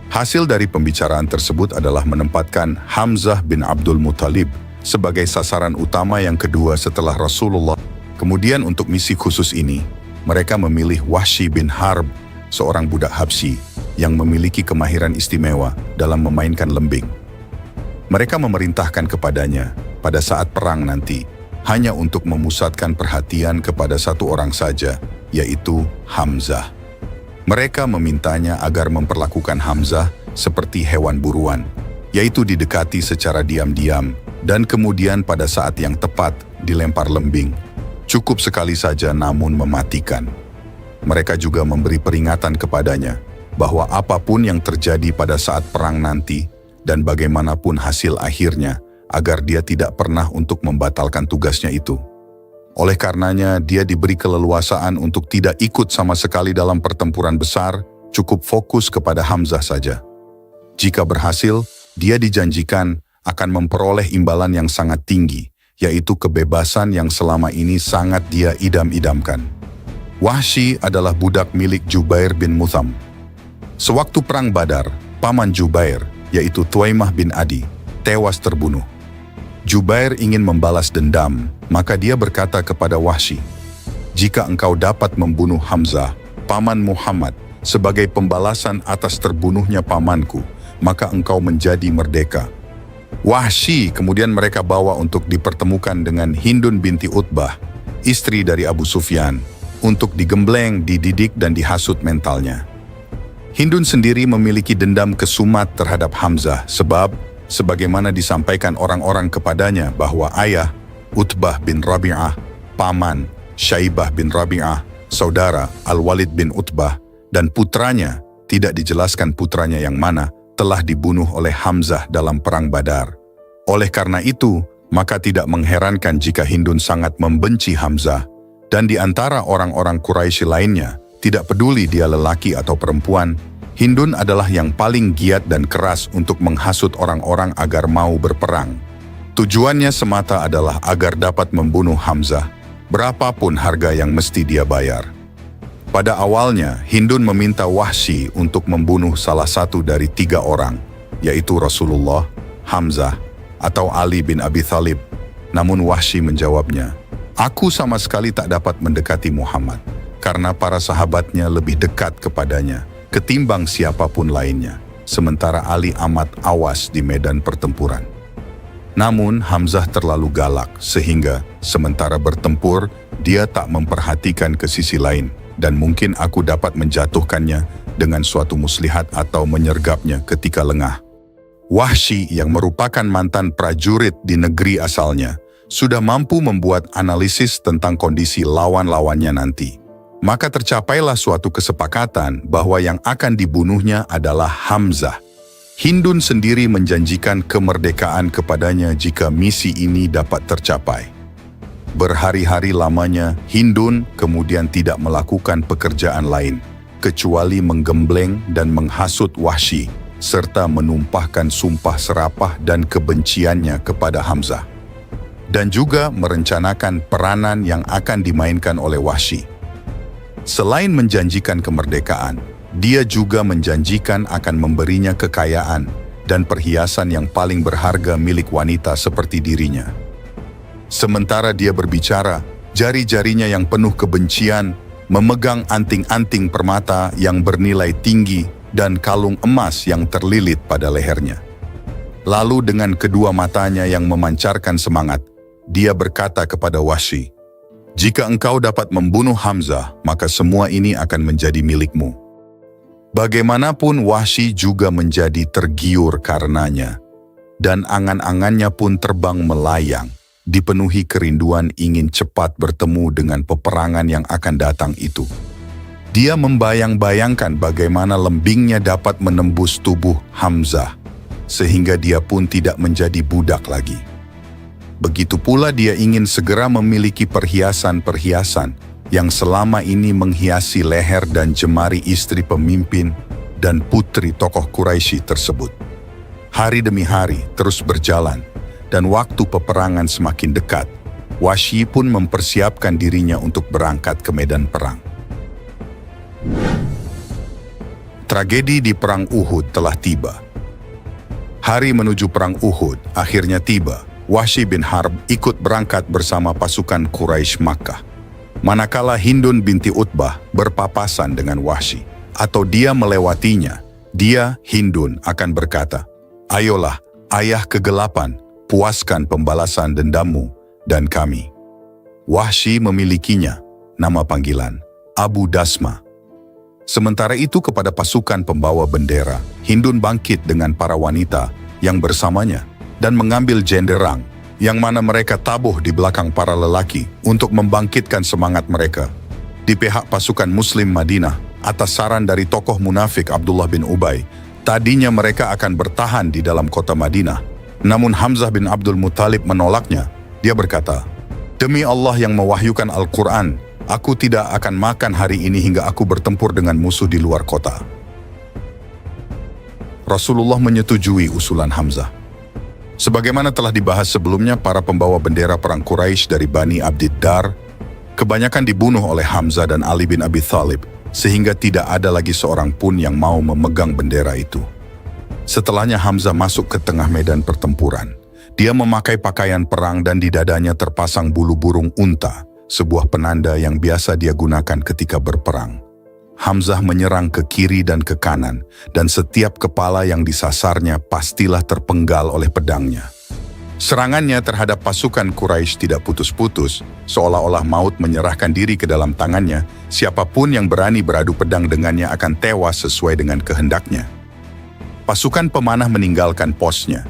Hasil dari pembicaraan tersebut adalah menempatkan Hamzah bin Abdul Muthalib sebagai sasaran utama yang kedua setelah Rasulullah. Kemudian untuk misi khusus ini, mereka memilih Wahsy bin Harb, seorang budak Habsyi yang memiliki kemahiran istimewa dalam memainkan lembing. Mereka memerintahkan kepadanya pada saat perang nanti hanya untuk memusatkan perhatian kepada satu orang saja, yaitu Hamzah. Mereka memintanya agar memperlakukan Hamzah seperti hewan buruan, yaitu didekati secara diam-diam dan kemudian pada saat yang tepat dilempar lembing. Cukup sekali saja namun mematikan. Mereka juga memberi peringatan kepadanya bahwa apapun yang terjadi pada saat perang nanti dan bagaimanapun hasil akhirnya, agar dia tidak pernah untuk membatalkan tugasnya itu. Oleh karenanya, dia diberi keleluasaan untuk tidak ikut sama sekali dalam pertempuran besar, cukup fokus kepada Hamzah saja. Jika berhasil, dia dijanjikan akan memperoleh imbalan yang sangat tinggi, yaitu kebebasan yang selama ini sangat dia idam-idamkan. Wahsy adalah budak milik Jubair bin Mut'im. Sewaktu Perang Badar, paman Jubair, yaitu Thuaimah bin Adi, tewas terbunuh. Jubair ingin membalas dendam, maka dia berkata kepada Wahsy, "Jika engkau dapat membunuh Hamzah, paman Muhammad, sebagai pembalasan atas terbunuhnya pamanku, maka engkau menjadi merdeka." Wahsy kemudian mereka bawa untuk dipertemukan dengan Hindun binti Utbah, istri dari Abu Sufyan, untuk digembleng, dididik dan dihasut mentalnya. Hindun sendiri memiliki dendam kesumat terhadap Hamzah sebab, sebagaimana disampaikan orang-orang kepadanya bahwa ayah, Utbah bin Rabi'ah, paman, Syaibah bin Rabi'ah, saudara Al-Walid bin Utbah, dan putranya, tidak dijelaskan putranya yang mana, telah dibunuh oleh Hamzah dalam perang Badar. Oleh karena itu, maka tidak mengherankan jika Hindun sangat membenci Hamzah, dan di antara orang-orang Quraisy lainnya, tidak peduli dia lelaki atau perempuan, Hindun adalah yang paling giat dan keras untuk menghasut orang-orang agar mau berperang. Tujuannya semata adalah agar dapat membunuh Hamzah, berapapun harga yang mesti dia bayar. Pada awalnya, Hindun meminta Wahsy untuk membunuh salah satu dari 3 orang, yaitu Rasulullah, Hamzah, atau Ali bin Abi Thalib. Namun Wahsy menjawabnya, "Aku sama sekali tak dapat mendekati Muhammad, karena para sahabatnya lebih dekat kepadanya ketimbang siapapun lainnya, sementara Ali amat awas di medan pertempuran." Namun Hamzah terlalu galak, sehingga sementara bertempur, dia tak memperhatikan ke sisi lain, dan mungkin aku dapat menjatuhkannya dengan suatu muslihat atau menyergapnya ketika lengah. Wahsy yang merupakan mantan prajurit di negeri asalnya, sudah mampu membuat analisis tentang kondisi lawan-lawannya nanti. Maka tercapailah suatu kesepakatan bahwa yang akan dibunuhnya adalah Hamzah. Hindun sendiri menjanjikan kemerdekaan kepadanya jika misi ini dapat tercapai. Berhari-hari lamanya, Hindun kemudian tidak melakukan pekerjaan lain, kecuali menggembleng dan menghasut Wahsy, serta menumpahkan sumpah serapah dan kebenciannya kepada Hamzah. Dan juga merencanakan peranan yang akan dimainkan oleh Wahsy. Selain menjanjikan kemerdekaan, dia juga menjanjikan akan memberinya kekayaan dan perhiasan yang paling berharga milik wanita seperti dirinya. Sementara dia berbicara, jari-jarinya yang penuh kebencian memegang anting-anting permata yang bernilai tinggi dan kalung emas yang terlilit pada lehernya. Lalu dengan kedua matanya yang memancarkan semangat, dia berkata kepada Wahsy, "Jika engkau dapat membunuh Hamzah, maka semua ini akan menjadi milikmu." Bagaimanapun Wahsy juga menjadi tergiur karenanya, dan angan-angannya pun terbang melayang, dipenuhi kerinduan ingin cepat bertemu dengan peperangan yang akan datang itu. Dia membayang-bayangkan bagaimana lembingnya dapat menembus tubuh Hamzah, sehingga dia pun tidak menjadi budak lagi. Begitu pula dia ingin segera memiliki perhiasan-perhiasan yang selama ini menghiasi leher dan jemari istri pemimpin dan putri tokoh Quraisy tersebut. Hari demi hari terus berjalan, dan waktu peperangan semakin dekat. Wahsy pun mempersiapkan dirinya untuk berangkat ke medan perang. Tragedi di Perang Uhud telah tiba. Hari menuju Perang Uhud akhirnya tiba. Wahsy bin Harb ikut berangkat bersama pasukan Quraisy Makkah. Manakala Hindun binti Utbah berpapasan dengan Wahsy, atau dia melewatinya, dia, Hindun, akan berkata, "Ayolah, ayah kegelapan, puaskan pembalasan dendammu dan kami." Wahsy memilikinya, nama panggilan, Abu Dasma. Sementara itu kepada pasukan pembawa bendera, Hindun bangkit dengan para wanita yang bersamanya dan mengambil jenderang, yang mana mereka tabuh di belakang para lelaki untuk membangkitkan semangat mereka. Di pihak pasukan Muslim Madinah, atas saran dari tokoh munafik Abdullah bin Ubay, tadinya mereka akan bertahan di dalam kota Madinah. Namun Hamzah bin Abdul Muthalib menolaknya. Dia berkata, "Demi Allah yang mewahyukan Al-Quran, aku tidak akan makan hari ini hingga aku bertempur dengan musuh di luar kota." Rasulullah menyetujui usulan Hamzah. Sebagaimana telah dibahas sebelumnya, para pembawa bendera perang Quraisy dari Bani Abdiddar kebanyakan dibunuh oleh Hamzah dan Ali bin Abi Thalib, sehingga tidak ada lagi seorang pun yang mau memegang bendera itu. Setelahnya Hamzah masuk ke tengah medan pertempuran. Dia memakai pakaian perang dan di dadanya terpasang bulu burung unta, sebuah penanda yang biasa dia gunakan ketika berperang. Hamzah menyerang ke kiri dan ke kanan, dan setiap kepala yang disasarnya pastilah terpenggal oleh pedangnya. Serangannya terhadap pasukan Quraisy tidak putus-putus, seolah-olah maut menyerahkan diri ke dalam tangannya. Siapapun yang berani beradu pedang dengannya akan tewas sesuai dengan kehendaknya. Pasukan pemanah meninggalkan posnya.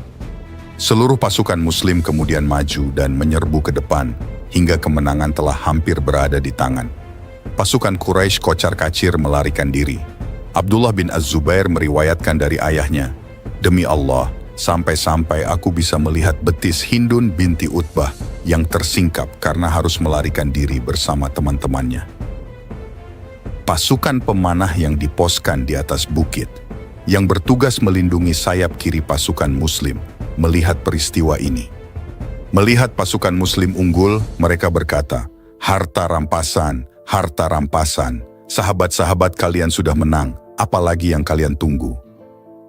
Seluruh pasukan Muslim kemudian maju dan menyerbu ke depan, hingga kemenangan telah hampir berada di tangan. Pasukan Quraisy kocar-kacir melarikan diri. Abdullah bin Az-Zubair meriwayatkan dari ayahnya, "Demi Allah, sampai-sampai aku bisa melihat betis Hindun binti Utbah yang tersingkap karena harus melarikan diri bersama teman-temannya." Pasukan pemanah yang diposkan di atas bukit, yang bertugas melindungi sayap kiri pasukan Muslim, melihat peristiwa ini. Melihat pasukan Muslim unggul, mereka berkata, "Harta rampasan, harta rampasan, sahabat-sahabat kalian sudah menang, apalagi yang kalian tunggu?"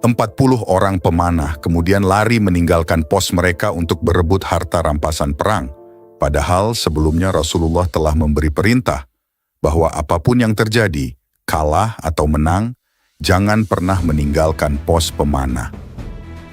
40 orang pemanah kemudian lari meninggalkan pos mereka untuk berebut harta rampasan perang. Padahal sebelumnya Rasulullah telah memberi perintah bahwa apapun yang terjadi, kalah atau menang, jangan pernah meninggalkan pos pemanah.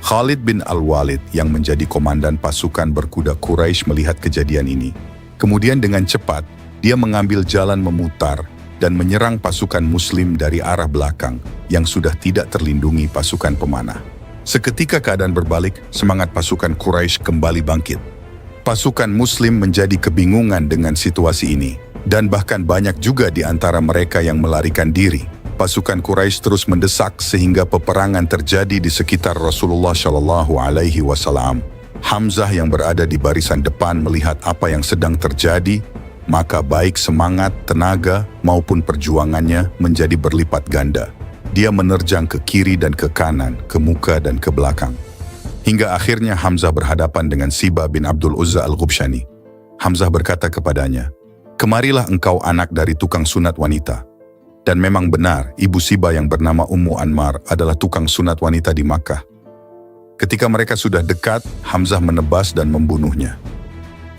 Khalid bin Al-Walid yang menjadi komandan pasukan berkuda Quraisy melihat kejadian ini. Kemudian dengan cepat, dia mengambil jalan memutar dan menyerang pasukan Muslim dari arah belakang yang sudah tidak terlindungi pasukan pemanah. Seketika keadaan berbalik, semangat pasukan Quraisy kembali bangkit. Pasukan Muslim menjadi kebingungan dengan situasi ini, dan bahkan banyak juga di antara mereka yang melarikan diri. Pasukan Quraisy terus mendesak sehingga peperangan terjadi di sekitar Rasulullah Shallallahu Alaihi Wasallam. Hamzah yang berada di barisan depan melihat apa yang sedang terjadi, maka baik semangat, tenaga, maupun perjuangannya menjadi berlipat ganda. Dia menerjang ke kiri dan ke kanan, ke muka dan ke belakang. Hingga akhirnya Hamzah berhadapan dengan Siba bin Abdul Uzza al-Ghubshani. Hamzah berkata kepadanya, "Kemarilah engkau anak dari tukang sunat wanita." Dan memang benar, ibu Siba yang bernama Ummu Anmar adalah tukang sunat wanita di Makkah. Ketika mereka sudah dekat, Hamzah menebas dan membunuhnya.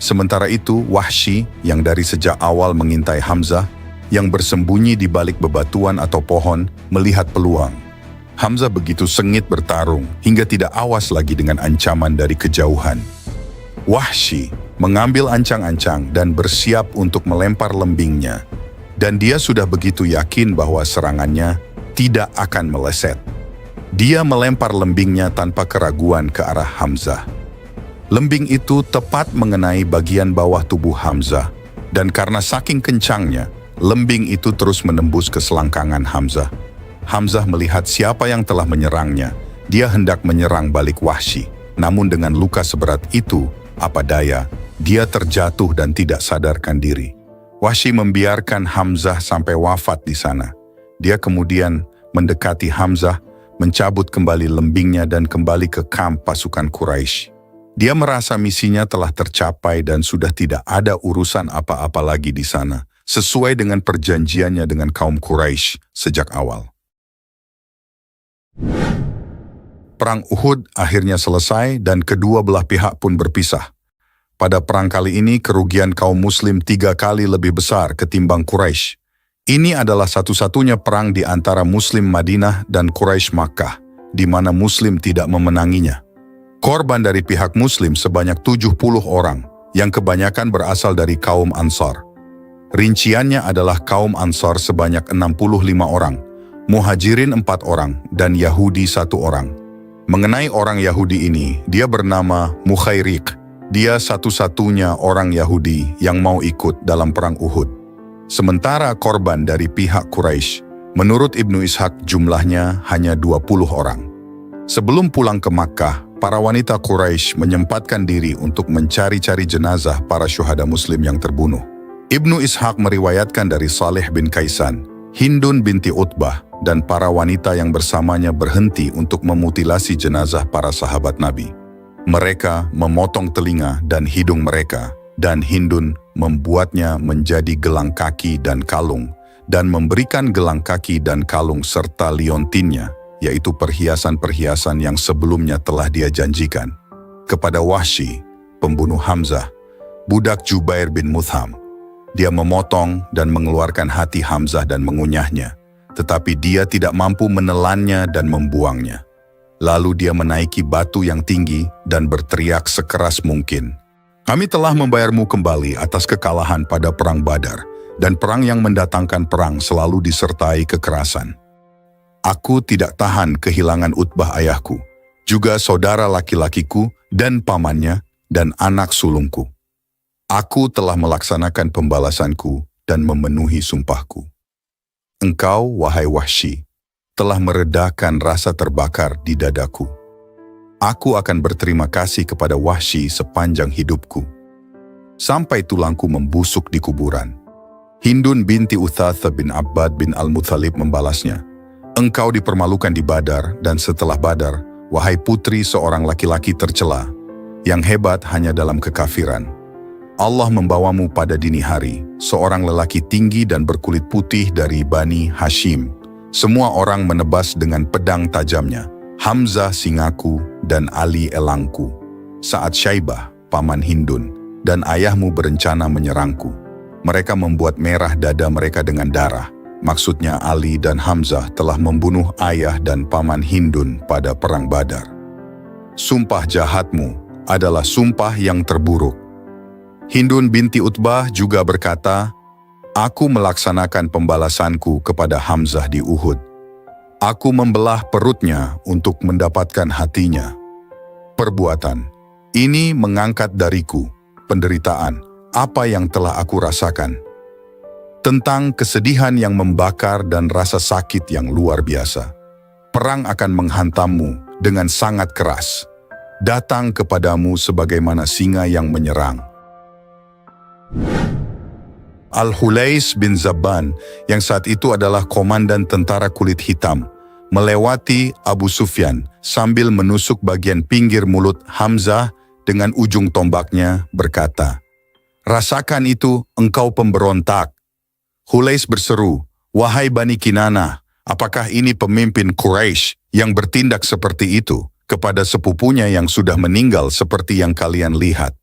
Sementara itu, Wahsy yang dari sejak awal mengintai Hamzah, yang bersembunyi di balik bebatuan atau pohon, melihat peluang. Hamzah begitu sengit bertarung hingga tidak awas lagi dengan ancaman dari kejauhan. Wahsy mengambil ancang-ancang dan bersiap untuk melempar lembingnya. Dan dia sudah begitu yakin bahwa serangannya tidak akan meleset. Dia melempar lembingnya tanpa keraguan ke arah Hamzah. Lembing itu tepat mengenai bagian bawah tubuh Hamzah, dan karena saking kencangnya, lembing itu terus menembus ke selangkangan Hamzah. Hamzah melihat siapa yang telah menyerangnya. Dia hendak menyerang balik Wahsy, namun dengan luka seberat itu, apa daya, dia terjatuh dan tidak sadarkan diri. Wahsy membiarkan Hamzah sampai wafat di sana. Dia kemudian mendekati Hamzah, mencabut kembali lembingnya dan kembali ke kamp pasukan Quraisy. Dia merasa misinya telah tercapai dan sudah tidak ada urusan apa-apa lagi di sana, sesuai dengan perjanjiannya dengan kaum Quraisy sejak awal. Perang Uhud akhirnya selesai dan kedua belah pihak pun berpisah. Pada perang kali ini, kerugian kaum Muslim 3 kali lebih besar ketimbang Quraisy. Ini adalah satu-satunya perang di antara Muslim Madinah dan Quraisy Makkah, di mana Muslim tidak memenanginya. Korban dari pihak Muslim sebanyak 70 orang, yang kebanyakan berasal dari kaum Ansar. Rinciannya adalah kaum Ansar sebanyak 65 orang, Muhajirin 4 orang, dan Yahudi 1 orang. Mengenai orang Yahudi ini, dia bernama Mukhairik. Dia satu-satunya orang Yahudi yang mau ikut dalam perang Uhud. Sementara korban dari pihak Quraisy, menurut Ibnu Ishaq jumlahnya hanya 20 orang. Sebelum pulang ke Makkah, para wanita Quraisy menyempatkan diri untuk mencari-cari jenazah para syuhada Muslim yang terbunuh. Ibnu Ishaq meriwayatkan dari Saleh bin Kaisan, Hindun binti Utbah, dan para wanita yang bersamanya berhenti untuk memutilasi jenazah para sahabat Nabi. Mereka memotong telinga dan hidung mereka, dan Hindun membuatnya menjadi gelang kaki dan kalung, dan memberikan gelang kaki dan kalung serta liontinnya, yaitu perhiasan-perhiasan yang sebelumnya telah dia janjikan, kepada Wahsy, pembunuh Hamzah, budak Jubair bin Mut'im. Dia memotong dan mengeluarkan hati Hamzah dan mengunyahnya, tetapi dia tidak mampu menelannya dan membuangnya. Lalu dia menaiki batu yang tinggi dan berteriak sekeras mungkin. Kami telah membayarmu kembali atas kekalahan pada perang Badar, dan perang yang mendatangkan perang selalu disertai kekerasan. Aku tidak tahan kehilangan Utbah ayahku, juga saudara laki-lakiku dan pamannya dan anak sulungku. Aku telah melaksanakan pembalasanku dan memenuhi sumpahku. Engkau, wahai Wahsy, telah meredakan rasa terbakar di dadaku. Aku akan berterima kasih kepada Wahsy sepanjang hidupku, sampai tulangku membusuk di kuburan. Hindun binti Uthathah bin Abbad bin Al-Muthalib membalasnya, engkau dipermalukan di Badar, dan setelah Badar, wahai putri seorang laki-laki tercela, yang hebat hanya dalam kekafiran. Allah membawamu pada dini hari, seorang lelaki tinggi dan berkulit putih dari Bani Hashim. Semua orang menebas dengan pedang tajamnya, Hamzah singaku dan Ali elangku. Saat Syaibah, paman Hindun, dan ayahmu berencana menyerangku. Mereka membuat merah dada mereka dengan darah. Maksudnya Ali dan Hamzah telah membunuh ayah dan paman Hindun pada perang Badar. Sumpah jahatmu adalah sumpah yang terburuk. Hindun binti Utbah juga berkata, aku melaksanakan pembalasanku kepada Hamzah di Uhud. Aku membelah perutnya untuk mendapatkan hatinya. Perbuatan ini mengangkat dariku penderitaan apa yang telah aku rasakan. Tentang kesedihan yang membakar dan rasa sakit yang luar biasa. Perang akan menghantammu dengan sangat keras. Datang kepadamu sebagaimana singa yang menyerang. Al-Hulais bin Zabban, yang saat itu adalah komandan tentara kulit hitam, melewati Abu Sufyan sambil menusuk bagian pinggir mulut Hamzah dengan ujung tombaknya, berkata, rasakan itu, engkau pemberontak. Hulais berseru, wahai Bani Kinanah, apakah ini pemimpin Quraisy yang bertindak seperti itu kepada sepupunya yang sudah meninggal seperti yang kalian lihat?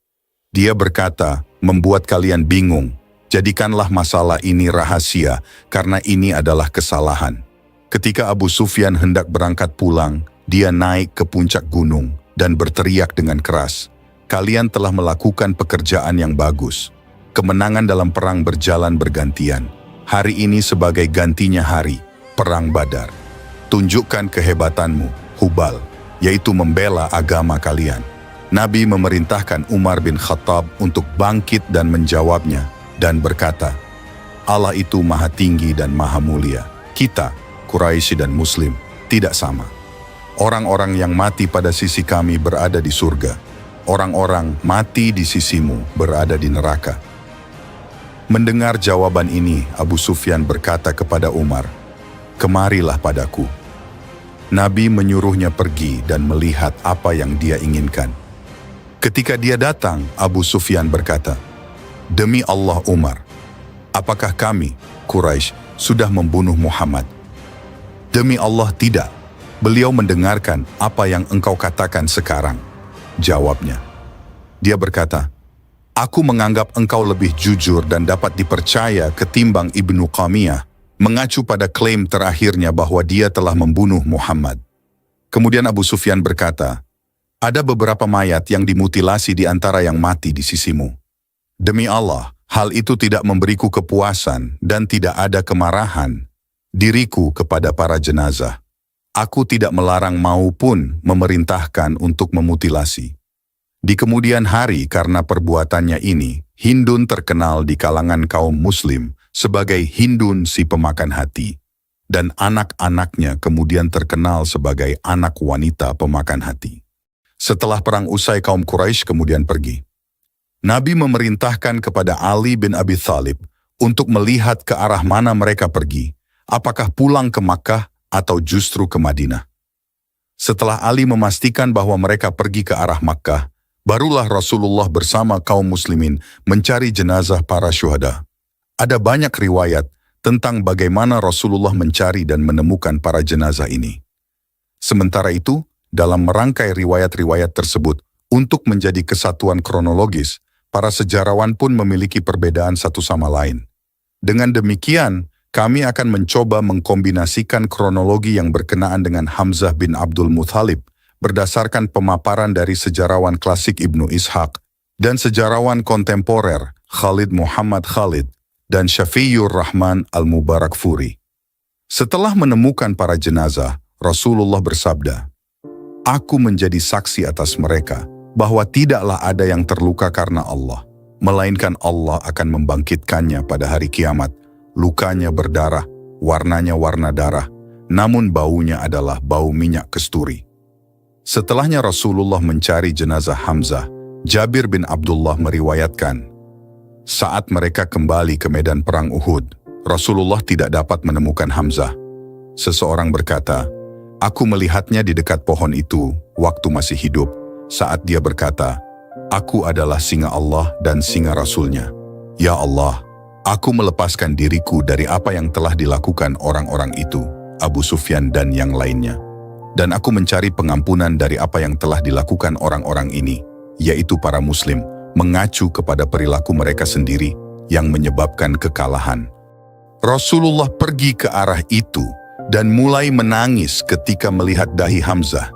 Dia berkata, membuat kalian bingung. Jadikanlah masalah ini rahasia, karena ini adalah kesalahan. Ketika Abu Sufyan hendak berangkat pulang, dia naik ke puncak gunung dan berteriak dengan keras, kalian telah melakukan pekerjaan yang bagus. Kemenangan dalam perang berjalan bergantian. Hari ini sebagai gantinya hari, perang Badar. Tunjukkan kehebatanmu, Hubal, yaitu membela agama kalian. Nabi memerintahkan Umar bin Khattab untuk bangkit dan menjawabnya, dan berkata, Allah itu maha tinggi dan maha mulia. Kita, Quraisy dan Muslim, tidak sama. Orang-orang yang mati pada sisi kami berada di surga. Orang-orang mati di sisimu berada di neraka. Mendengar jawaban ini, Abu Sufyan berkata kepada Umar, kemarilah padaku. Nabi menyuruhnya pergi dan melihat apa yang dia inginkan. Ketika dia datang, Abu Sufyan berkata, demi Allah Umar, apakah kami, Quraisy, sudah membunuh Muhammad? Demi Allah tidak. Beliau mendengarkan apa yang engkau katakan sekarang. Jawabnya. Dia berkata, aku menganggap engkau lebih jujur dan dapat dipercaya ketimbang Ibnu Qamiyah, mengacu pada klaim terakhirnya bahwa dia telah membunuh Muhammad. Kemudian Abu Sufyan berkata, ada beberapa mayat yang dimutilasi di antara yang mati di sisimu. Demi Allah, hal itu tidak memberiku kepuasan dan tidak ada kemarahan diriku kepada para jenazah. Aku tidak melarang maupun memerintahkan untuk memutilasi. Di kemudian hari karena perbuatannya ini, Hindun terkenal di kalangan kaum muslim sebagai Hindun si pemakan hati. Dan anak-anaknya kemudian terkenal sebagai anak wanita pemakan hati. Setelah perang usai, kaum Quraisy kemudian pergi. Nabi memerintahkan kepada Ali bin Abi Thalib untuk melihat ke arah mana mereka pergi, apakah pulang ke Makkah atau justru ke Madinah. Setelah Ali memastikan bahwa mereka pergi ke arah Makkah, barulah Rasulullah bersama kaum muslimin mencari jenazah para syuhada. Ada banyak riwayat tentang bagaimana Rasulullah mencari dan menemukan para jenazah ini. Sementara itu, dalam merangkai riwayat-riwayat tersebut untuk menjadi kesatuan kronologis, para sejarawan pun memiliki perbedaan satu sama lain. Dengan demikian, kami akan mencoba mengkombinasikan kronologi yang berkenaan dengan Hamzah bin Abdul Muthalib berdasarkan pemaparan dari sejarawan klasik Ibnu Ishaq dan sejarawan kontemporer Khalid Muhammad Khalid dan Syafi'ur Rahman Al-Mubarakfuri. Setelah menemukan para jenazah, Rasulullah bersabda, "Aku menjadi saksi atas mereka bahwa tidaklah ada yang terluka karena Allah, melainkan Allah akan membangkitkannya pada hari kiamat. Lukanya berdarah, warnanya warna darah, namun baunya adalah bau minyak kesturi." Setelahnya Rasulullah mencari jenazah Hamzah, Jabir bin Abdullah meriwayatkan, saat mereka kembali ke medan perang Uhud, Rasulullah tidak dapat menemukan Hamzah. Seseorang berkata, "Aku melihatnya di dekat pohon itu waktu masih hidup, saat dia berkata, 'Aku adalah singa Allah dan singa Rasul-Nya. Ya Allah, aku melepaskan diriku dari apa yang telah dilakukan orang-orang itu, Abu Sufyan dan yang lainnya. Dan aku mencari pengampunan dari apa yang telah dilakukan orang-orang ini, yaitu para muslim, mengacu kepada perilaku mereka sendiri yang menyebabkan kekalahan.'" Rasulullah pergi ke arah itu dan mulai menangis ketika melihat dahi Hamzah.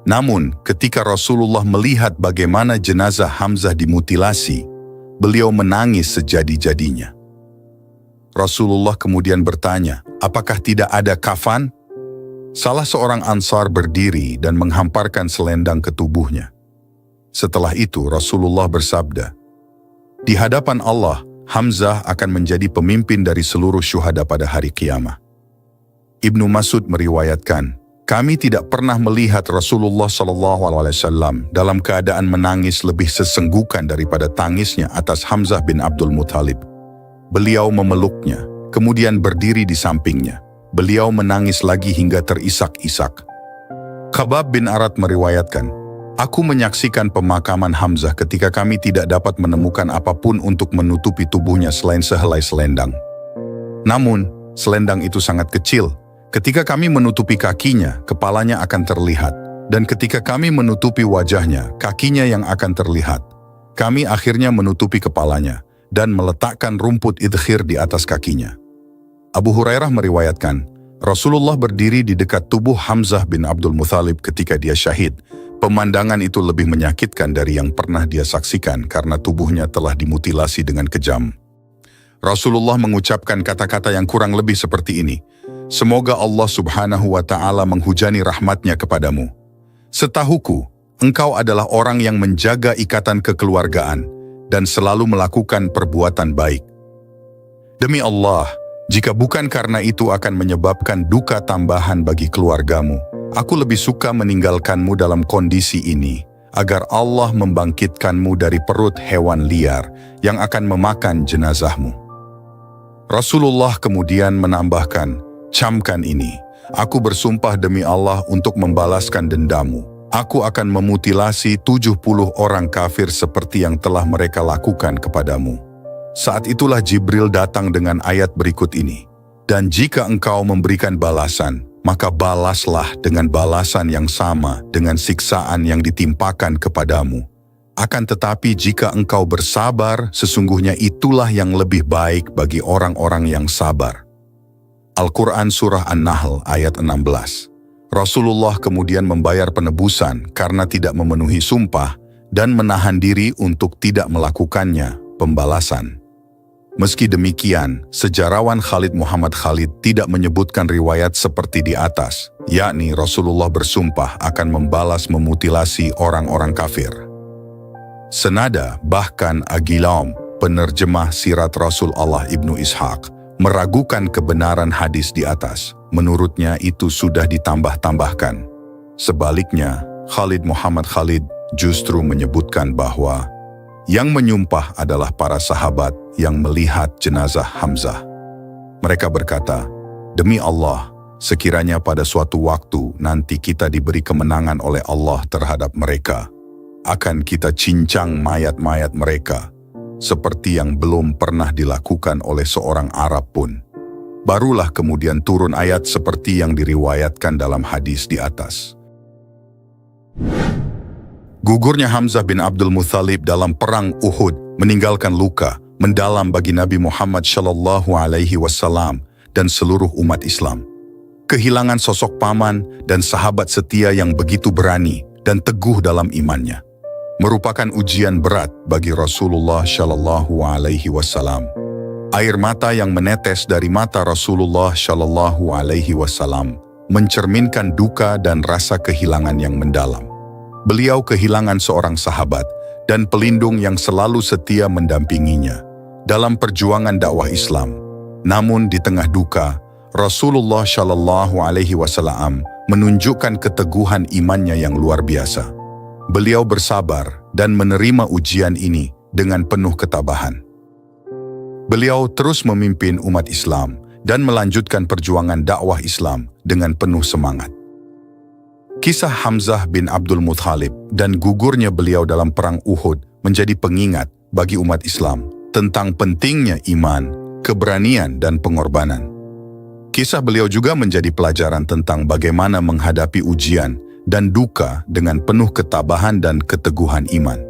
Namun, ketika Rasulullah melihat bagaimana jenazah Hamzah dimutilasi, beliau menangis sejadi-jadinya. Rasulullah kemudian bertanya, "Apakah tidak ada kafan?" Salah seorang Ansar berdiri dan menghamparkan selendang ke tubuhnya. Setelah itu Rasulullah bersabda, "Di hadapan Allah, Hamzah akan menjadi pemimpin dari seluruh syuhada pada hari kiamat." Ibnu Mas'ud meriwayatkan, "Kami tidak pernah melihat Rasulullah SAW dalam keadaan menangis lebih sesenggukan daripada tangisnya atas Hamzah bin Abdul Muthalib. Beliau memeluknya, kemudian berdiri di sampingnya. Beliau menangis lagi hingga terisak-isak." Khabbab bin Arat meriwayatkan, "Aku menyaksikan pemakaman Hamzah ketika kami tidak dapat menemukan apapun untuk menutupi tubuhnya selain sehelai selendang. Namun, selendang itu sangat kecil. Ketika kami menutupi kakinya, kepalanya akan terlihat. Dan ketika kami menutupi wajahnya, kakinya yang akan terlihat. Kami akhirnya menutupi kepalanya dan meletakkan rumput idkhir di atas kakinya." Abu Hurairah meriwayatkan, Rasulullah berdiri di dekat tubuh Hamzah bin Abdul Muthalib ketika dia syahid. Pemandangan itu lebih menyakitkan dari yang pernah dia saksikan karena tubuhnya telah dimutilasi dengan kejam. Rasulullah mengucapkan kata-kata yang kurang lebih seperti ini, "Semoga Allah Subhanahu wa Ta'ala menghujani rahmatnya kepadamu. Setahuku, engkau adalah orang yang menjaga ikatan kekeluargaan dan selalu melakukan perbuatan baik. Demi Allah, jika bukan karena itu akan menyebabkan duka tambahan bagi keluargamu, aku lebih suka meninggalkanmu dalam kondisi ini, agar Allah membangkitkanmu dari perut hewan liar yang akan memakan jenazahmu." Rasulullah kemudian menambahkan, "Camkan ini, aku bersumpah demi Allah untuk membalaskan dendamu. Aku akan memutilasi 70 orang kafir seperti yang telah mereka lakukan kepadamu." Saat itulah Jibril datang dengan ayat berikut ini, "Dan jika engkau memberikan balasan, maka balaslah dengan balasan yang sama dengan siksaan yang ditimpakan kepadamu. Akan tetapi jika engkau bersabar, sesungguhnya itulah yang lebih baik bagi orang-orang yang sabar." Al-Quran Surah An-Nahl ayat 16. Rasulullah kemudian membayar penebusan karena tidak memenuhi sumpah dan menahan diri untuk tidak melakukannya pembalasan. Meski demikian, sejarawan Khalid Muhammad Khalid tidak menyebutkan riwayat seperti di atas, yakni Rasulullah bersumpah akan membalas memutilasi orang-orang kafir. Senada, bahkan Agilaum, penerjemah sirat Rasul Allah Ibnu Ishaq, meragukan kebenaran hadis di atas. Menurutnya itu sudah ditambah-tambahkan. Sebaliknya, Khalid Muhammad Khalid justru menyebutkan bahwa yang menyumpah adalah para sahabat yang melihat jenazah Hamzah. Mereka berkata, "Demi Allah, sekiranya pada suatu waktu nanti kita diberi kemenangan oleh Allah terhadap mereka, akan kita cincang mayat-mayat mereka, seperti yang belum pernah dilakukan oleh seorang Arab pun." Barulah kemudian turun ayat seperti yang diriwayatkan dalam hadis di atas. Gugurnya Hamzah bin Abdul Muthalib dalam perang Uhud meninggalkan luka mendalam bagi Nabi Muhammad SAW dan seluruh umat Islam. Kehilangan sosok paman dan sahabat setia yang begitu berani dan teguh dalam imannya merupakan ujian berat bagi Rasulullah Shallallahu Alaihi Wasallam. Air mata yang menetes dari mata Rasulullah Shallallahu Alaihi Wasallam mencerminkan duka dan rasa kehilangan yang mendalam. Beliau kehilangan seorang sahabat dan pelindung yang selalu setia mendampinginya dalam perjuangan dakwah Islam. Namun di tengah duka, Rasulullah Shallallahu Alaihi Wasallam menunjukkan keteguhan imannya yang luar biasa. Beliau bersabar dan menerima ujian ini dengan penuh ketabahan. Beliau terus memimpin umat Islam dan melanjutkan perjuangan dakwah Islam dengan penuh semangat. Kisah Hamzah bin Abdul Muthalib dan gugurnya beliau dalam perang Uhud menjadi pengingat bagi umat Islam tentang pentingnya iman, keberanian, dan pengorbanan. Kisah beliau juga menjadi pelajaran tentang bagaimana menghadapi ujian dan duka dengan penuh ketabahan dan keteguhan iman.